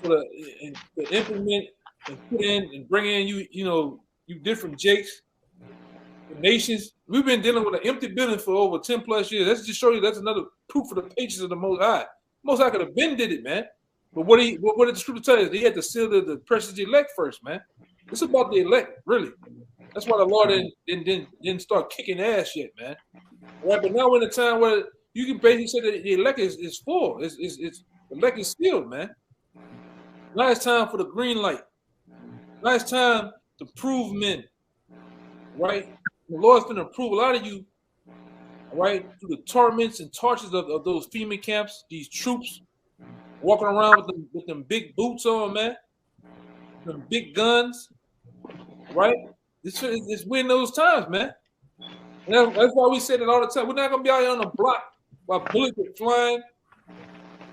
Speaker 1: implement and put in and bring in you different jakes, the nations. We've been dealing with an empty building for over 10 plus years. That's just show you that's another proof of the patience of the Most High. Most High could have been did it, man. But what did the scripture tell us? He had to seal the precious elect first, man. It's about the elect, really. That's why the Lord didn't start kicking ass yet, man. Right, but now we're in a time where you can basically say that the elect is full. It's the elect is sealed, man. Now it's time for the green light. Now it's time to prove men, right? The Lord's going to prove a lot of you, right, through the torments and torches of those FEMA camps, these troops walking around with them big boots on, man, them big guns, right? It's we're in those times, man. And that's why we say that all the time. We're not going to be out here on the block while bullets are flying.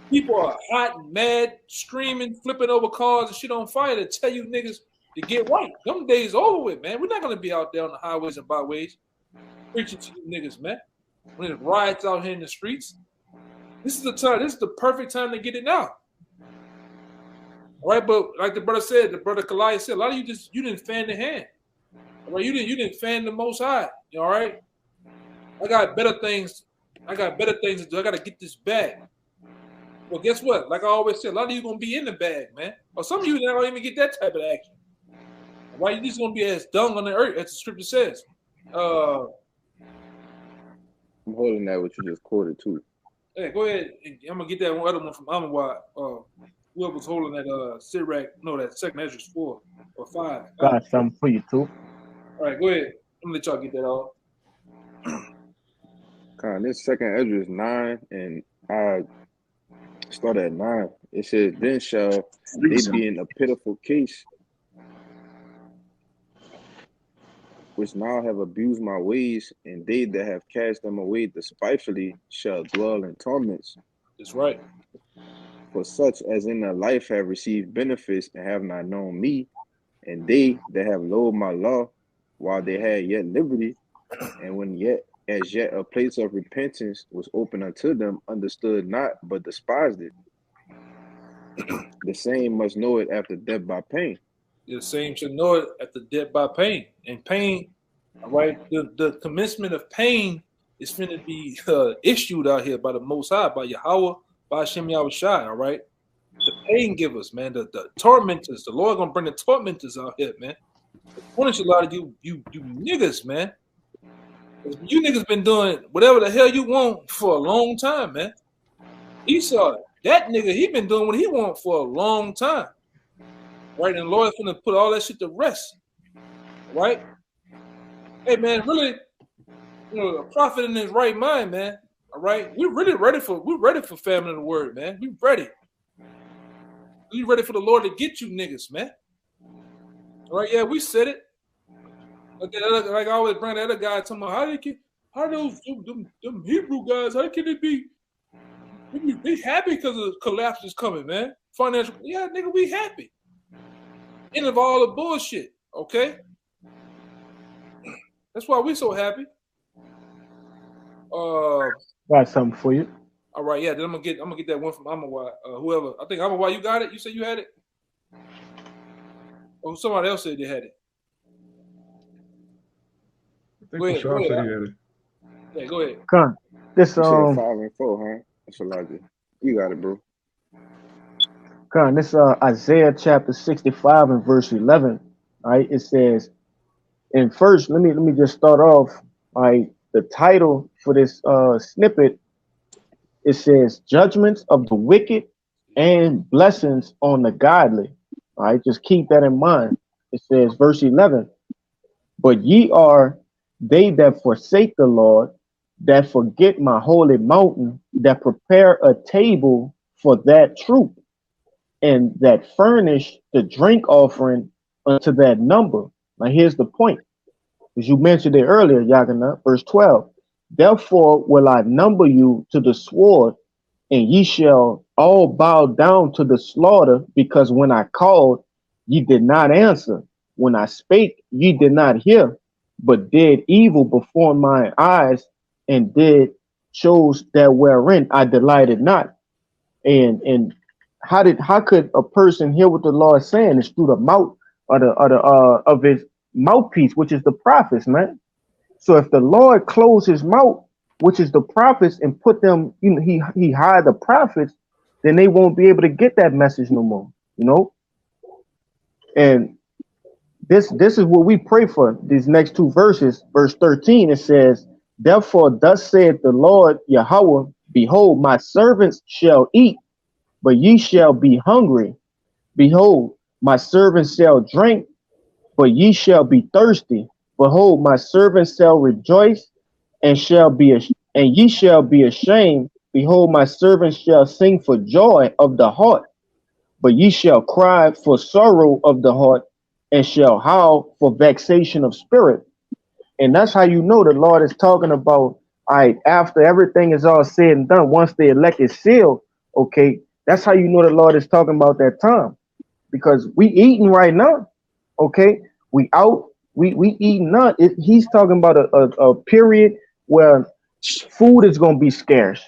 Speaker 1: People are hot and mad, screaming, flipping over cars and shit on fire to tell you niggas to get right. Them days over with, man. We're not going to be out there on the highways and byways preaching to you niggas, man. When there's riots out here in the streets. This is the time. This is the perfect time to get it now. All right, but like the brother said, the brother Kalai said, a lot of you didn't fan the hand. All right, you didn't fan the Most High. All right, I got better things. I got better things to do. I got to get this bag. Well, guess what? Like I always said, a lot of you gonna be in the bag, man. Or some of you don't even get that type of action. Why you just gonna be as dung on the earth, as the scripture says?
Speaker 2: I'm holding that what you just quoted too.
Speaker 1: Hey, go ahead. I'm gonna get that other one from Amawat. Whoever's holding that Sirach, no, that second Ezra 4 or 5.
Speaker 4: Got something for you too.
Speaker 1: All right, go ahead. I'm gonna let y'all get that off.
Speaker 2: This second Ezra is 9, and I start at 9. It says, "Then shall they be in a pitiful case, which now have abused my ways, and they that have cast them away despitefully shall dwell in torments.
Speaker 1: That's right.
Speaker 2: For such as in their life have received benefits and have not known me, and they that have loathed my law while they had yet liberty, and when yet as yet a place of repentance was open unto them, understood not, but despised it. The same must know it after death by pain."
Speaker 1: The same should know it at the death by pain. And pain, all right, the commencement of pain is finna be issued out here by the Most High, by Yahweh, by Hashem Yahushai, all right? The pain givers, man, the tormentors, the Lord gonna bring the tormentors out here, man. To punish a lot of you niggas, man. You niggas been doing whatever the hell you want for a long time, man. Esau, that nigga, he been doing what he want for a long time. Right, and the Lord's gonna put all that shit to rest. Right? Hey man, really, a prophet in his right mind, man. All right, we're ready for famine of the word, man. We ready. We ready for the Lord to get you niggas, man. All right, yeah, we said it. Like I always bring the other guy talking about how those them Hebrew guys, how can it be happy because the collapse is coming, man? Financial, yeah, nigga, we happy. End of all the bullshit, okay? That's why we so happy.
Speaker 4: Got something for you.
Speaker 1: All right, yeah. Then I'm gonna get that one from Amawai. Whoever. I think Amawai, you got it. You said you had it. Oh, somebody else said they had it.
Speaker 3: I think Bashar said he had it.
Speaker 1: Yeah, go ahead.
Speaker 4: Come. This
Speaker 2: You said 5 and 4, huh? That's what I did. You got it, bro.
Speaker 4: This Isaiah chapter 65 and verse 11. All right, it says, and first let me just start off. All right, the title for this snippet, it says judgments of the wicked and blessings on the godly. All right, just keep that in mind. It says verse 11, but ye are they that forsake the Lord, that forget my holy mountain, that prepare a table for that troop, and that furnish the drink offering unto that number. Now here's the point, as you mentioned it earlier, Yagana, verse 12. Therefore will I number you to the sword, and ye shall all bow down to the slaughter, because when I called, ye did not answer. When I spake, ye did not hear, but did evil before my eyes, and did chose that wherein I delighted not. And how could a person hear what the Lord is saying? It's through the mouth of his mouthpiece, which is the prophets, man. So if the Lord closed his mouth, which is the prophets, and put them, he hired the prophets, then they won't be able to get that message no more, And this is what we pray for. These next two verses, verse 13, it says, therefore thus saith the Lord Yahweh, behold, my servants shall eat, but ye shall be hungry. Behold, my servants shall drink, but ye shall be thirsty. Behold, my servants shall rejoice, and ye shall be ashamed. Behold, my servants shall sing for joy of the heart, but ye shall cry for sorrow of the heart, and shall howl for vexation of spirit. And that's how you know the Lord is talking about, all right, after everything is all said and done, once the elect is sealed, okay, that's how you know the Lord is talking about that time. Because we eating right now, okay? We out, we eating not. He's talking about a period where food is going to be scarce,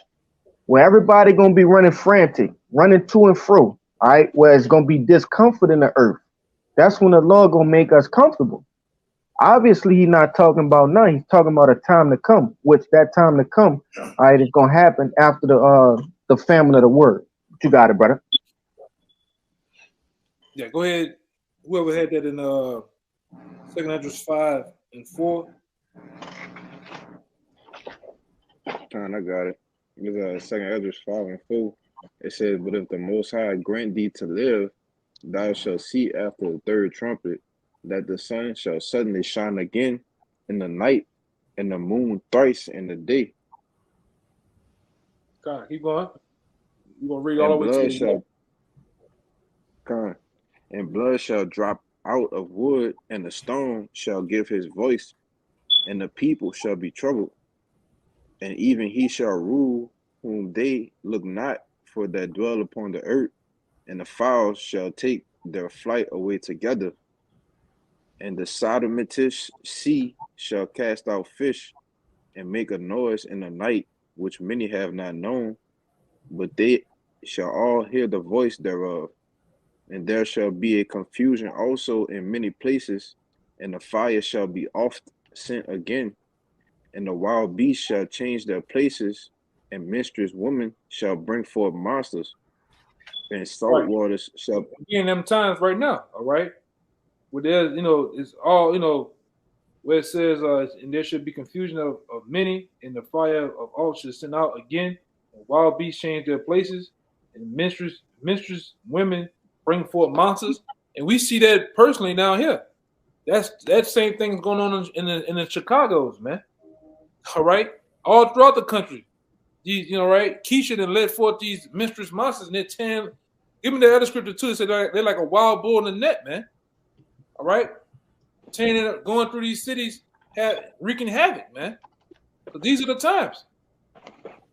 Speaker 4: where everybody going to be running frantic, running to and fro. All All right, where it's gonna be discomfort in the earth. That's when the Lord gonna make us comfortable. Obviously, he's not talking about now. He's talking about a time to come, which that time to come, all right, is gonna happen after the famine of the word. You got it, brother.
Speaker 1: Yeah, go ahead. Whoever had that in 2 Esdras 5 and 4.
Speaker 2: I got it. It's 2 Esdras 5 and 4. It says, but if the Most High grant thee to live, thou shalt see after the third trumpet that the sun shall suddenly shine again in the night, and the moon thrice in the day.
Speaker 1: God, keep going. You gonna read all the way to the
Speaker 2: end. And blood shall drop out of wood, and the stone shall give his voice, and the people shall be troubled. And even he shall rule whom they look not, for that dwell upon the earth, and the fowls shall take their flight away together. And the Sodomitish sea shall cast out fish, and make a noise in the night, which many have not known, but they shall all hear the voice thereof. And there shall be a confusion also in many places, and the fire shall be oft sent again, and the wild beasts shall change their places, and mistress women shall bring forth monsters, and salt waters shall
Speaker 1: be in them times right now. All right, where there's it's all where it says and there should be confusion of many, and the fire of all should send out again, and wild beasts change their places, and mistress women bring forth monsters, and we see that personally down here. That same thing is going on in the Chicago's, man. All right, all throughout the country. These, right? Keisha then led forth these mistress monsters, and they're tearing. Give me the other scripture too. It said they're like a wild bull in the net, man. All right, tearing it up, going through these cities, wreaking havoc, man. But these are the times.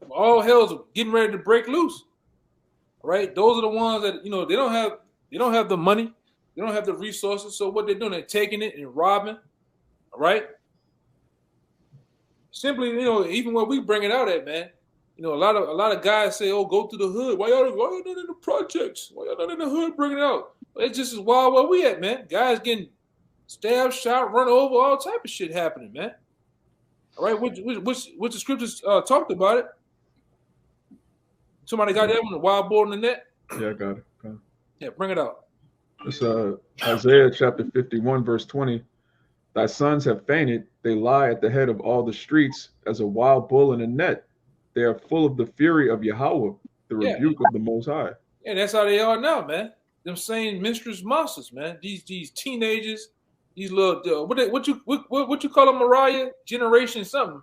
Speaker 1: All hell's getting ready to break loose. Right, those are the ones that they don't have the money, they don't have the resources. So what they're doing, they're taking it and robbing. All right, simply even when we bring it out at, man, a lot of guys say, oh, go to the hood. Why y'all not in the projects? Why y'all not in the hood bringing it out? Well, it's just as wild where we at, man. Guys getting stabbed, shot, run over, all type of shit happening, man. All right, which the scriptures talked about it. Somebody got that one, the wild bull in the net?
Speaker 3: Yeah, I got it.
Speaker 1: Yeah, bring it out.
Speaker 3: It's Isaiah chapter 51, verse 20. Thy sons have fainted. They lie at the head of all the streets as a wild bull in a net. They are full of the fury of Yahweh, the rebuke of the Most High.
Speaker 1: Yeah, that's how they are now, man. Them same mistress monsters, man. These teenagers, these little what you call them, Mariah? Generation something.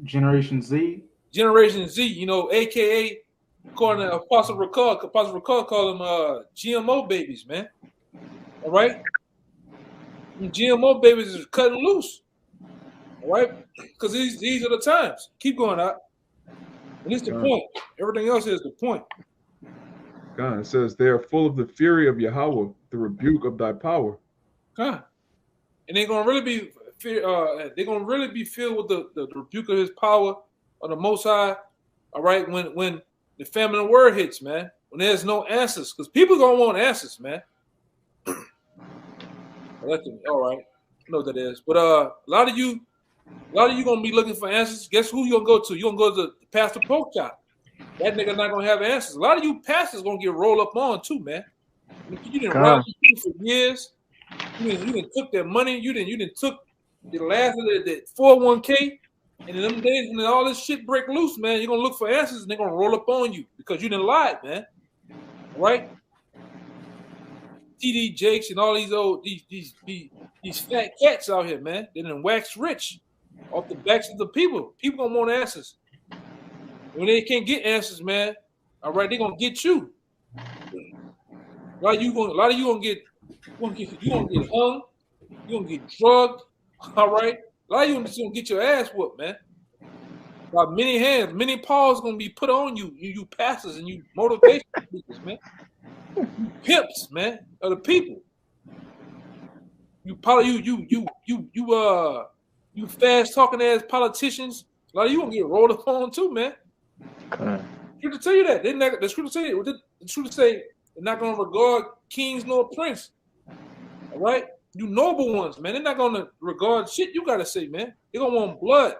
Speaker 5: Generation Z.
Speaker 1: Generation Z, AKA according to Apostle Ricard call them GMO babies, man. All right? And GMO babies is cutting loose. All right? Because these are the times. Keep going out. And it's the point. Everything else is the point.
Speaker 3: God, it says they are full of the fury of Yahweh, the rebuke of thy power.
Speaker 1: God. And they're gonna really be filled with the rebuke of his power of the Most High. All right, when the famine of word hits, man, when there's no answers, because people gonna want answers, man. All right, I know what that is. But a lot of you gonna be looking for answers. Guess who you gonna go to? You gonna go to Pastor Porkchop. That nigga not gonna have answers. A lot of you pastors gonna get rolled up on too, man. You didn't rob people for years. You didn't took their money. You didn't took the last of the 401k. And in them days when all this shit break loose, man, you're gonna look for answers and they're gonna roll up on you because you didn't lie, man. Right? TD Jakes and all these fat cats out here, man. They done wax rich off the backs of the people. People gonna want answers. When they can't get answers, man, all right, they're gonna get you. A lot of you gonna get hung, you're gonna get drugged, all right. A lot of you just gonna get your ass whooped, man. By many hands, many paws gonna be put on you, you pastors and you motivation speakers, man. You pimps, man, of the people. You fast talking ass politicians. A lot of you gonna get rolled upon too, man. scripture tell you that. The scripture say the scripture say they're not gonna regard kings nor prince. All right, you noble ones, man. They're not gonna regard shit. You gotta say, man. They're gonna want blood.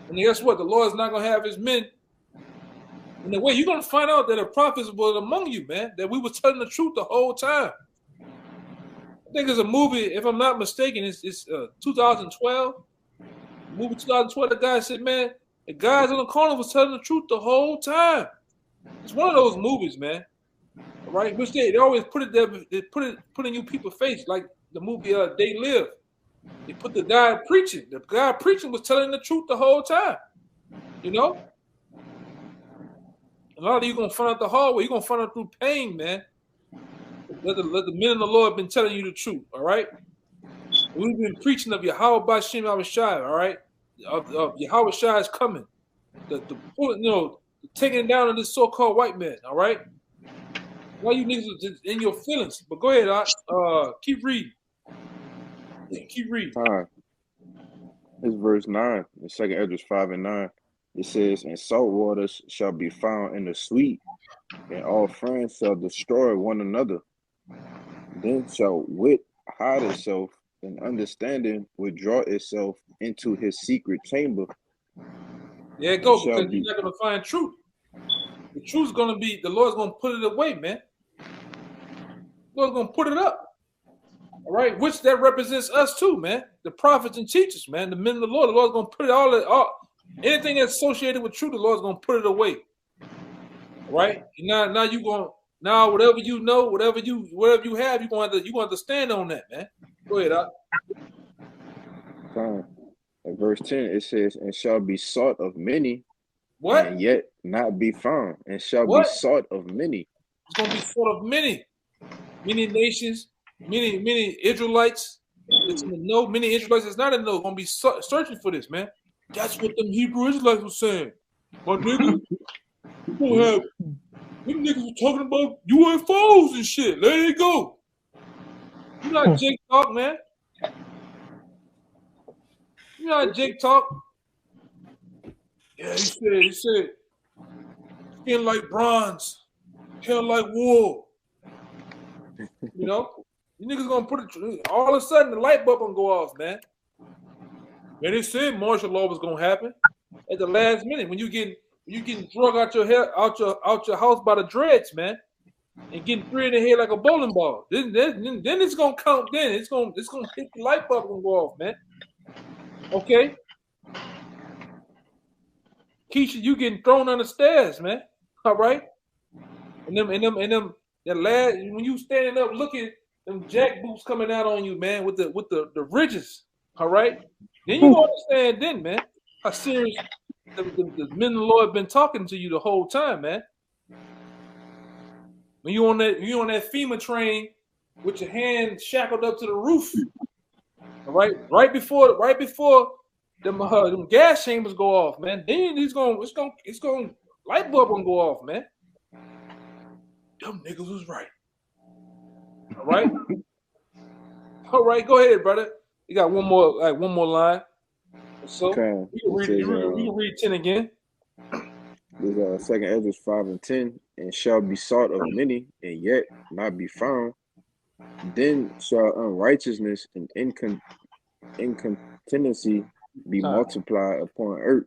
Speaker 1: And guess what? The Lord is not gonna have his men. In the way you're gonna find out that the prophets were among you, man. That we were telling the truth the whole time. I think there's a movie, if I'm not mistaken, it's 2012. Movie 2012. The guy said, man, the guys on the corner was telling the truth the whole time. It's one of those movies, man. All right, which they always put it there. They put in you people's face, like the movie They Live. They put the guy preaching. The guy preaching was telling the truth the whole time. You know? A lot of you gonna find out the hard way. You're gonna find out through pain, man. Let the men of the Lord have been telling you the truth, all right? We've been preaching of Yahweh Bashim Abishai, all right? Of Yahweh Shai is coming. The taking down of this so-called white man, all right? Why you niggas are just in your feelings? But go ahead, keep reading. Keep reading.
Speaker 2: All right. It's verse 9, the second Esdras 5 and 9. It says, and salt waters shall be found in the sweet, and all friends shall destroy one another. Then shall wit hide itself, and understanding withdraw itself into his secret chamber.
Speaker 1: Yeah, it goes, because you're not going to find truth. The truth's going to be, the Lord's going to put it away, man. The Lord's going to put it up. All right, which that represents us too, man. The prophets and teachers, man. The men of the Lord. The Lord's going to put it all anything that's associated with truth, the Lord's going to put it away. All right? Now you going now whatever you know, whatever you have, you're going to stand on that, man. Go ahead,
Speaker 2: At verse 10, it says, and shall be sought of many,
Speaker 1: what?
Speaker 2: And yet not be found, and shall be sought of many.
Speaker 1: It's going to be sought of many nations, many Israelites. It's in the know, many Israelites that's not in the know, going to be searching for this, man. That's what them Hebrew Israelites were saying. My nigga, you gonna have them niggas were talking about UFOs and shit. Let it go. You know how Jake talk, man. You know how Jake talk. Yeah, he said, skin like bronze, hair like wool. You know, you niggas gonna put it. All of a sudden, the light bulb gonna go off, man. And they said martial law was gonna happen at the last minute when you getting drug out your house by the dreads, man, and getting three in the head like a bowling ball. Then it's gonna count. Then it's gonna hit the light bulb gonna go off, man. Okay, Keisha, you getting thrown on the stairs, man. All right, and them that last when you standing up looking, them jack boots coming out on you, man, with the ridges. All right. Then you understand then, man, how serious the men of the Lord have been talking to you the whole time, man. When you on that FEMA train with your hand shackled up to the roof, all right, right before them gas chambers go off, man. Then it's going light bulb gonna go off, man. Them niggas was right. All right, all right, go ahead, brother. You got one more line. So
Speaker 2: okay.
Speaker 1: You can read 10 again.
Speaker 2: There's second Esdras 5 and 10, and shall be sought of many, and yet not be found. Then shall unrighteousness and incontinency be multiplied upon earth.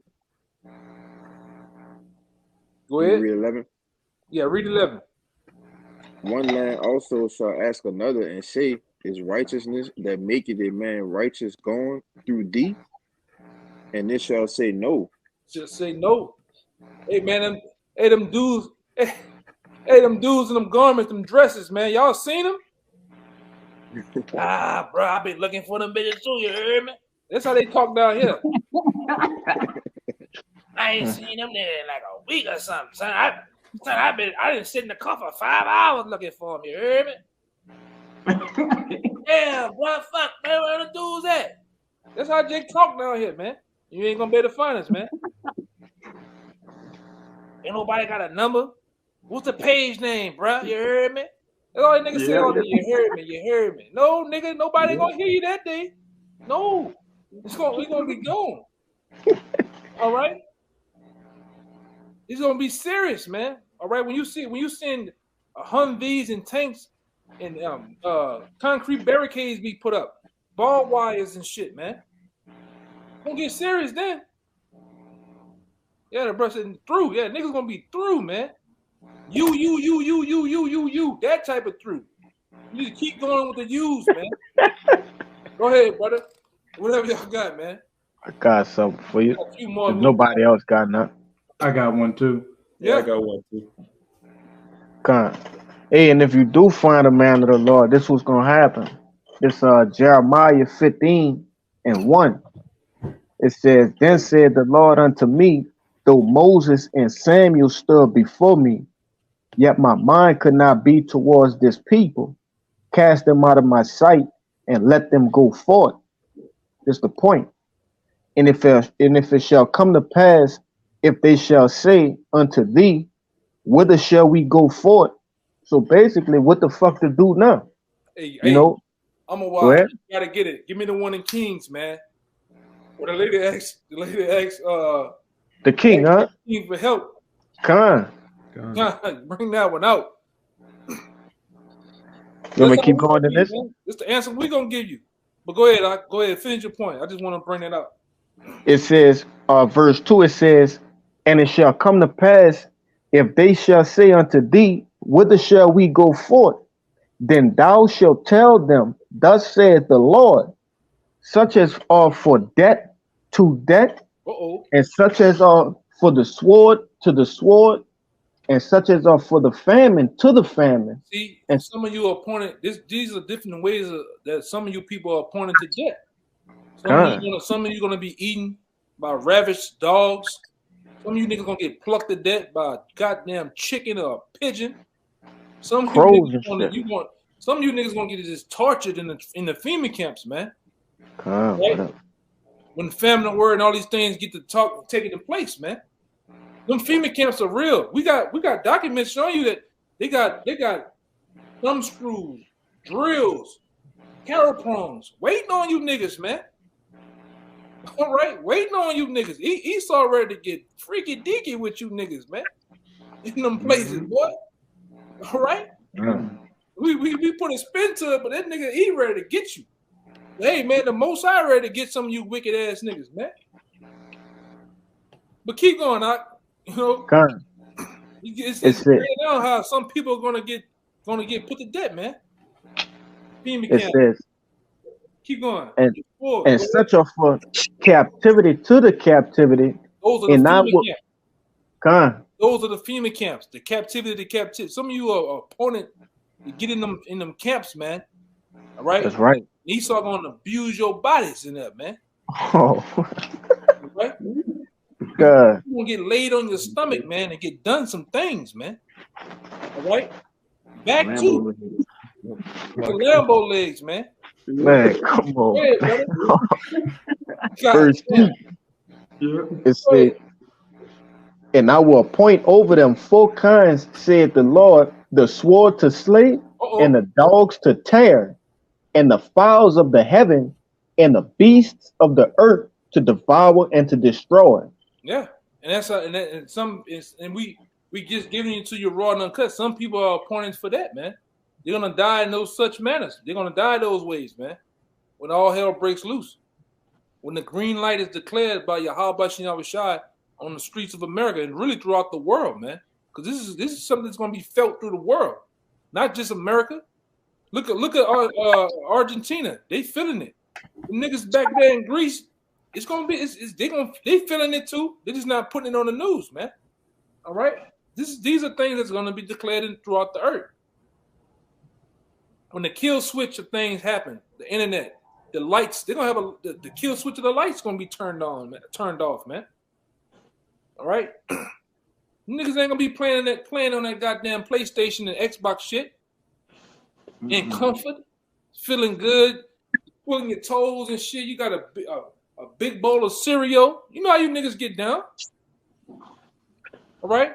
Speaker 1: Go ahead.
Speaker 2: Read 11.
Speaker 1: Yeah, read 11.
Speaker 2: One land also shall ask another and say, is righteousness that maketh a man righteous gone through thee? And it shall say no.
Speaker 1: Just say no. Hey man, them dudes in them garments, them dresses, man. Y'all seen them? Bro, I been looking for them bitches too, you heard me? That's how they talk down here. I ain't seen them there in like a week or something. Son, I didn't sit in the car for 5 hours looking for them, you heard me? Damn, bro, fuck, man, where the dudes at? That's how Jake talk down here, man. You ain't gonna be able to find us, man. Ain't nobody got a number. What's the page name, bro? You heard me? That's all the niggas say all day. You heard me. No, nigga, nobody gonna hear you that day. No, we gonna be gone. All right. It's gonna be serious, man. All right, when you send Humvees and tanks and concrete barricades be put up, barbed wires and shit, man. Gonna get serious then. Yeah, the bro said through. Yeah, niggas gonna be through, man. You. That type of through. You need to keep going with the U's, man. Go ahead, brother. Whatever y'all got, man.
Speaker 4: I got something for you.
Speaker 1: A few more
Speaker 4: If nobody else got nothing.
Speaker 5: I got one too.
Speaker 8: Yeah, I got one too.
Speaker 4: Con. Hey, and if you do find a man of the Lord, this was gonna happen. It's Jeremiah 15:1. It says, Then said the Lord unto me, though Moses and Samuel stood before me, yet my mind could not be towards this people. Cast them out of my sight and let them go forth. That's the point. And if it shall come to pass, if they shall say unto thee, whither shall we go forth? So basically, what the fuck to do now?
Speaker 1: Hey,
Speaker 4: You know,
Speaker 1: I'm a
Speaker 4: Go
Speaker 1: wild.
Speaker 4: ahead.
Speaker 1: You gotta get it. Give me the one in Kings, man. Where the lady asked
Speaker 4: the king, huh?
Speaker 1: King for help.
Speaker 4: Con.
Speaker 1: Bring that one out.
Speaker 4: You want me to keep
Speaker 1: That's all
Speaker 4: going to
Speaker 1: we gonna
Speaker 4: this?
Speaker 1: give you, man. That's the answer we're gonna give you. But go ahead, go ahead, finish your point. I just want to bring that up.
Speaker 4: It says, verse 2, it says, And it shall come to pass, if they shall say unto thee, whither shall we go forth? Then thou shalt tell them, thus saith the Lord, such as are for debt to debt, and such as are for the sword to the sword, and such as are for the famine to the famine.
Speaker 1: See, and some of you are appointed. These are different ways that some of you people are appointed to debt. Some of you gonna be eaten by ravished dogs. Some of you niggas gonna get plucked to death by a goddamn chicken or a pigeon. Some of you niggas gonna get just tortured in the FEMA camps, man. Right? When famine word and all these things get to taking in place, man. Them FEMA camps are real. We got documents showing you that they got thumb screws, drills, carrot prongs waiting on you niggas, man. All right, waiting on you niggas. Esau ready to get freaky deaky with you niggas, man. In them places, boy. All right. We put a spin to it, but that nigga he ready to get you. Hey man, the Most High ready to get some of you wicked ass niggas, man. But keep going, you know. It's now how some people are gonna get put to death, man.
Speaker 4: It says,
Speaker 1: keep going.
Speaker 4: And such are for captivity to the captivity.
Speaker 1: Those are the FEMA camps. Those are the FEMA camps. The captivity to captivity. Some of you are opponent to get in them camps, man. All right.
Speaker 4: That's right.
Speaker 1: Esau gonna abuse your bodies in there, man.
Speaker 4: Oh.
Speaker 1: Right.
Speaker 4: God.
Speaker 1: You're gonna get laid on your stomach, man, and get done some things, man. All right. Back to the Lambo legs, man.
Speaker 4: Man, come on.
Speaker 1: Ahead,
Speaker 4: Verse 2. It said, And I will appoint over them 4 kinds, said the Lord, the sword to slay, and the dogs to tear, and the fowls of the heaven, and the beasts of the earth to devour and to destroy.
Speaker 1: Yeah, and that's and we just giving it to you raw and uncut. Some people are appointed for that, man. They're gonna die in those such manners. They're gonna die those ways, man. When all hell breaks loose, when the green light is declared by Yahweh Shai on the streets of America and really throughout the world, man. Because this is something that's gonna be felt through the world, not just America. Look at Argentina. They feeling it. The niggas back there in Greece, it's gonna be they feeling it too. They're just not putting it on the news, man. All right. These are things that's gonna be declared throughout the earth. When the kill switch of things happen, the internet, the lights, they're gonna have the kill switch of the lights gonna be turned off, man. All right. Niggas ain't gonna be playing on that goddamn PlayStation and Xbox shit. In comfort, feeling good, pulling your toes and shit. You got a big bowl of cereal. You know how you niggas get down. All right?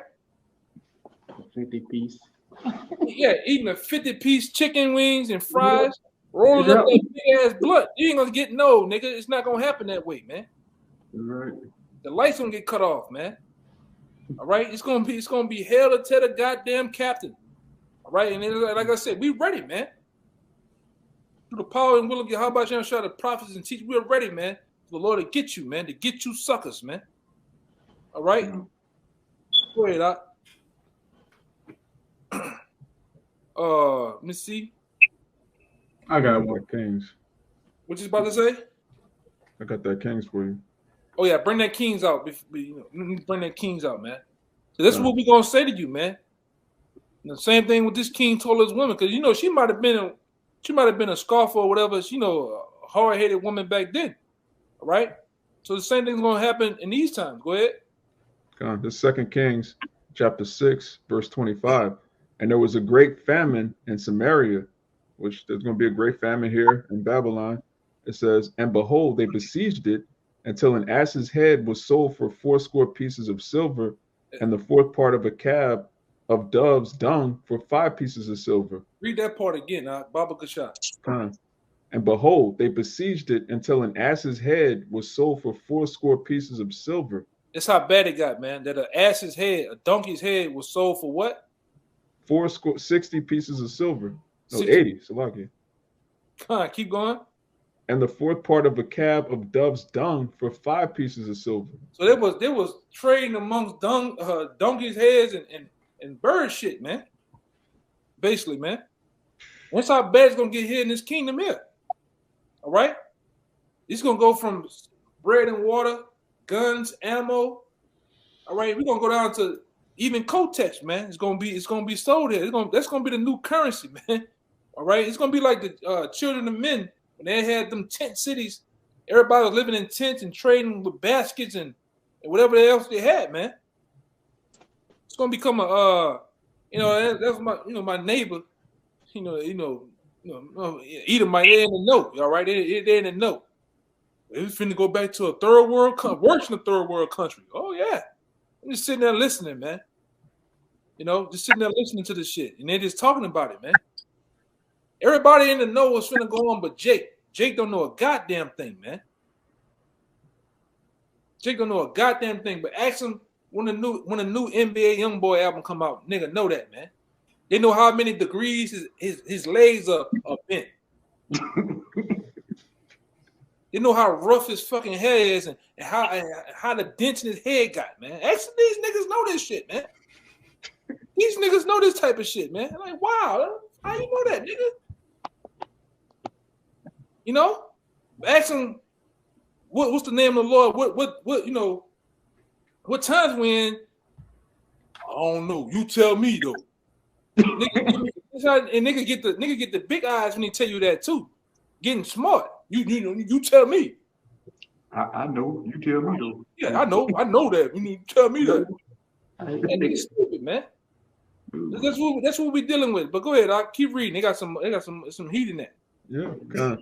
Speaker 9: 50-piece.
Speaker 1: Yeah, eating a 50-piece chicken wings and fries, rolling up that big ass blunt. You ain't gonna get nigga. It's not gonna happen that way, man.
Speaker 9: Right.
Speaker 1: The lights gonna get cut off, man. All right, it's gonna be hell to tell the goddamn captain. All right, and then, like I said, we ready, man. Through the power and will of Yahweh Shem Shah, the prophets and teachers, we're ready, man. For the Lord to get you, man, to get you suckers, man. All right, go ahead, let me see.
Speaker 5: I got one.
Speaker 3: Kings.
Speaker 1: What you about to say?
Speaker 3: I got that Kings for you.
Speaker 1: Oh yeah, bring that Kings out. Bring that Kings out, man. So this is what we gonna say to you, man. And the same thing with this king told his woman, because she might have been a scoffer or whatever. A hard-headed woman back then, all right? So the same thing's gonna happen in these times. Go ahead.
Speaker 3: This 2 Kings chapter 6, verse 25. And there was a great famine in Samaria, which there's going to be a great famine here in Babylon. It says, and behold, they besieged it until an ass's head was sold for 80 pieces of silver, and the fourth part of a cab of dove's dung for 5 pieces of silver.
Speaker 1: Read that part again, Baba Kashat.
Speaker 3: And behold, they besieged it until an ass's head was sold for 80 pieces of silver.
Speaker 1: That's how bad it got, man. That a donkey's head was sold for what?
Speaker 3: 60 pieces of silver. No, 80. Salaki.
Speaker 1: Come on, keep going.
Speaker 3: And the fourth part of a cab of dove's dung for 5 pieces of silver.
Speaker 1: So there was trading amongst donkeys' heads and bird shit, man. Basically, man. That's how bad it's gonna get here in this kingdom here. All right, it's gonna go from bread and water, guns, ammo. All right, we're gonna go down to even Kotex, man. It's gonna be sold here. That's gonna be the new currency, man. All right, it's gonna be like the children of men when they had them tent cities. Everybody was living in tents and trading with baskets and whatever else they had, man. It's gonna become that's my neighbor. Edomite, they're in the know. All right, they're in the know. They finna go back to a third world country, worse than a third world country. Oh yeah, I'm just sitting there listening, man. Just sitting there listening to this shit, and they're just talking about it, man. Everybody in the know was finna go on, but Jake don't know a goddamn thing, man. Jake don't know a goddamn thing. But ask him when a new NBA YoungBoy album come out, nigga know that, man. They know how many degrees his legs are bent. They know how rough his fucking hair is and how the dents in his head got, man. Actually, these niggas know this shit, man. These niggas know this type of shit, man. I'm like, wow, how you know that, nigga? Ask him what's the name of the Lord? What times we in? I don't know. You tell me though. Nigga get the big eyes when he tell you that too. Getting smart. You tell me.
Speaker 9: I know. You tell me though.
Speaker 1: Yeah, I know that. You tell me that. That nigga stupid, man. That's what we dealing with. But go ahead, I'll keep reading. They got some heat in that.
Speaker 3: Yeah.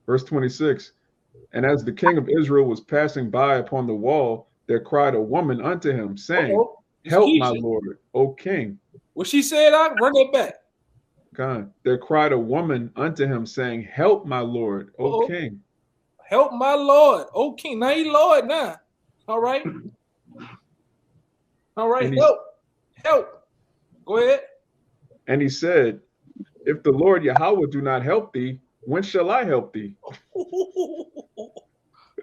Speaker 3: Verse 26. And as the king of Israel was passing by upon the wall, there cried a woman unto him, saying, help my lord, O king.
Speaker 1: What she said, I run it back.
Speaker 3: God, there cried a woman unto him, saying, help my lord, O king.
Speaker 1: Help my lord, O king. Now he lord now. All right. All right, help. Go ahead.
Speaker 3: And he said, if the Lord Yahweh do not help thee, when shall I help thee?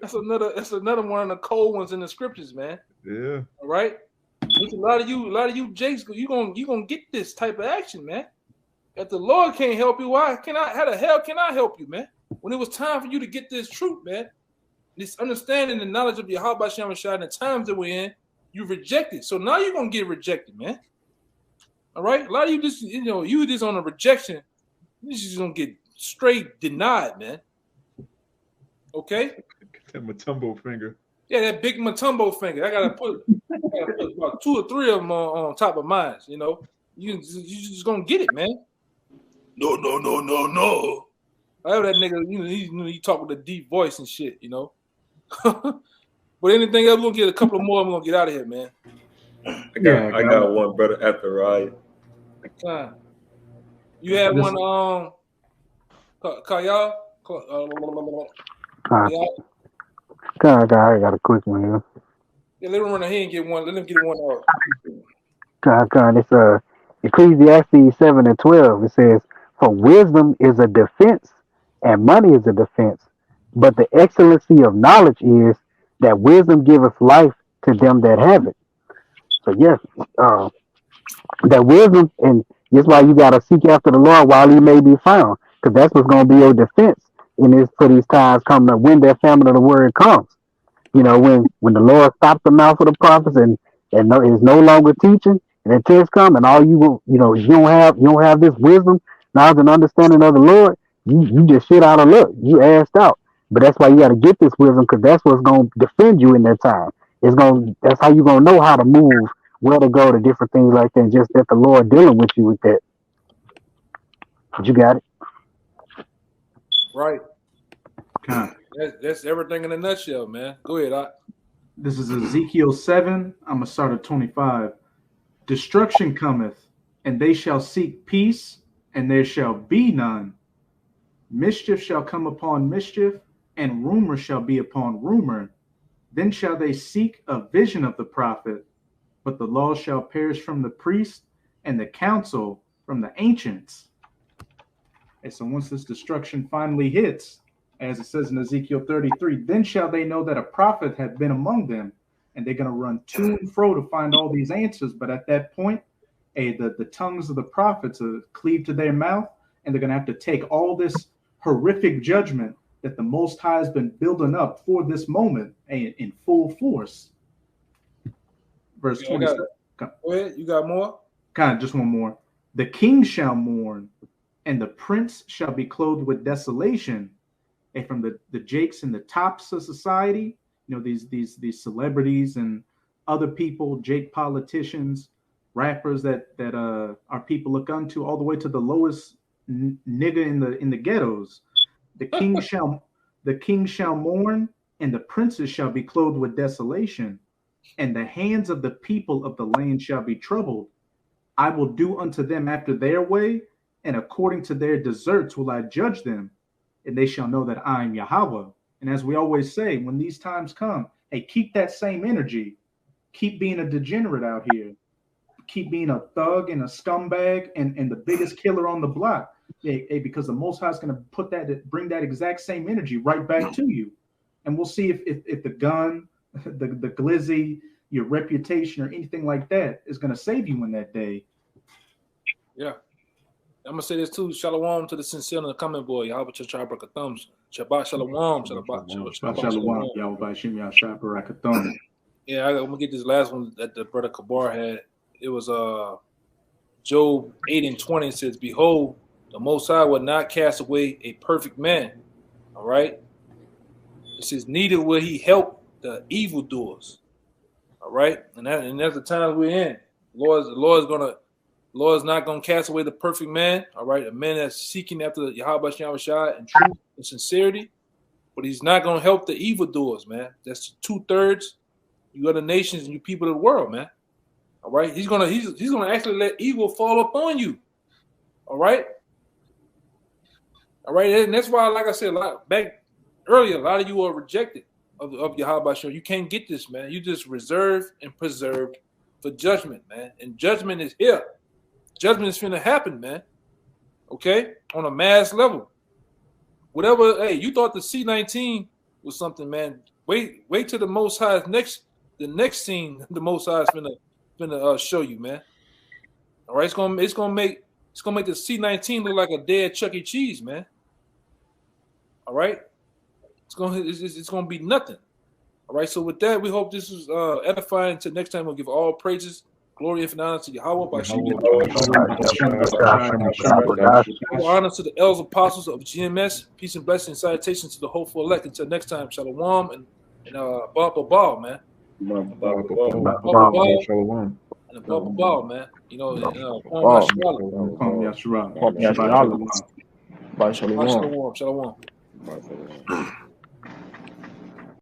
Speaker 1: That's another one of the cold ones in the scriptures, man.
Speaker 3: Yeah.
Speaker 1: All right. A lot of you Jakes, you gonna get this type of action, man. If the Lord can't help you, how the hell can I help you, man? When it was time for you to get this truth, man, this understanding and knowledge of Yahweh Shem Shah and the times that we're in, you rejected. So now you're gonna get rejected, man. All right. A lot of you just, you just on a rejection, you're just gonna get straight denied, man. Okay.
Speaker 3: That Matumbo finger.
Speaker 1: Yeah, that big Matumbo finger. I gotta put about 2 or 3 of them on top of mine. You just gonna get it, man. No. I have that nigga. He talk with a deep voice and shit. But anything else, we're gonna get a couple more. We're gonna get out of here, man.
Speaker 8: I got one, brother. After right.
Speaker 1: You had one. Kayal.
Speaker 7: I got a quick one here.
Speaker 1: Yeah, let him run ahead and get one. Let him get one off.
Speaker 7: It's Ecclesiastes 7:12. It says, "For wisdom is a defense, and money is a defense. But the excellency of knowledge is that wisdom giveth life to them that have it." So yes, that wisdom, and that's why you gotta seek after the Lord while He may be found, because that's what's gonna be your defense in this for these times coming up when that famine of the word comes. You know, when the Lord stops the mouth of the prophets and is no longer teaching, and the text come, and all you don't have this wisdom, knowledge, and understanding of the Lord, you just shit out of luck. You assed out. But that's why you got to get this wisdom, because that's what's gonna defend you in that time. That's how you gonna know how to move, where to go, to different things like that. And just that the Lord dealing with you with that. But you got it.
Speaker 1: Right.
Speaker 5: Okay.
Speaker 1: That's everything in a nutshell, man. Go ahead, Doc.
Speaker 5: This is Ezekiel 7. I'm going to start at 25. Destruction cometh, and they shall seek peace, and there shall be none. Mischief shall come upon mischief, and rumor shall be upon rumor. Then shall they seek a vision of the prophet, but the law shall perish from the priest, and the counsel from the ancients. And so once this destruction finally hits, as it says in Ezekiel 33, then shall they know that a prophet had been among them, and they're going to run to and fro to find all these answers. But at that point, the tongues of the prophets are cleaved to their mouth, and they're going to have to take all this horrific judgment that the Most High has been building up for this moment in full force. Verse 27.
Speaker 1: Go ahead. You got more?
Speaker 5: Kind of just one more. The king shall mourn, and the prince shall be clothed with desolation. And from the jakes and the tops of society, you know, these celebrities and other people, Jake politicians, rappers that our people look unto, all the way to the lowest nigga in the ghettos. The king shall mourn, and the princes shall be clothed with desolation, and the hands of the people of the land shall be troubled. I will do unto them after their way, and according to their deserts will I judge them. And they shall know that I am Yahweh. And as we always say, when these times come, hey, keep that same energy. Keep being a degenerate out here. Keep being a thug and a scumbag and the biggest killer on the block. Hey, because the Most High is going to bring that exact same energy right back to you. And we'll see if the gun, the glizzy, your reputation, or anything like that is going to save you in that day.
Speaker 1: Yeah. I'm gonna say this too. Shalom to the sincere and the coming boy. Yahweh Shah Barakatums. Shabbat Shalom.
Speaker 5: Shabbat Shalom. Yahweh Shem Yahshua Barakatum.
Speaker 1: Yeah, I'm gonna get this last one that the brother Kabar had. It was Job 8:20 says, "Behold, the Most High will not cast away a perfect man." All right. It says, "Neither will He help the evildoers." All right, and that's the time we're in. The Lord's not going to cast away the perfect man, all right? A man that's seeking after Yahweh Shah and truth and sincerity, but He's not going to help the evildoers, man. That's 2/3 you other nations and you people of the world, man. All right, He's gonna actually let evil fall upon you, all right, and that's why, like I said, back earlier, a lot of you are rejected of Yahweh Shah. You can't get this, man. You just reserved and preserved for judgment, man, and judgment is here. Judgment is finna happen, man. Okay? On a mass level. Whatever, hey, you thought the C-19 was something, man. Wait till the Most High's the next scene the Most High is finna show you, man. All right, it's gonna make the C-19 look like a dead Chuck E. Cheese, man. All right? It's gonna be nothing. All right, so with that, we hope this was edifying. Until next time, we'll give all praises, glory, and honor to Yahweh. Honor to the elders apostles of GMS. Peace and blessings, salutations to the hopeful elect. Until next time, Shalom and Baba Ball, man. Baba Ball, man. You know,
Speaker 2: Shalom.
Speaker 1: Shalom.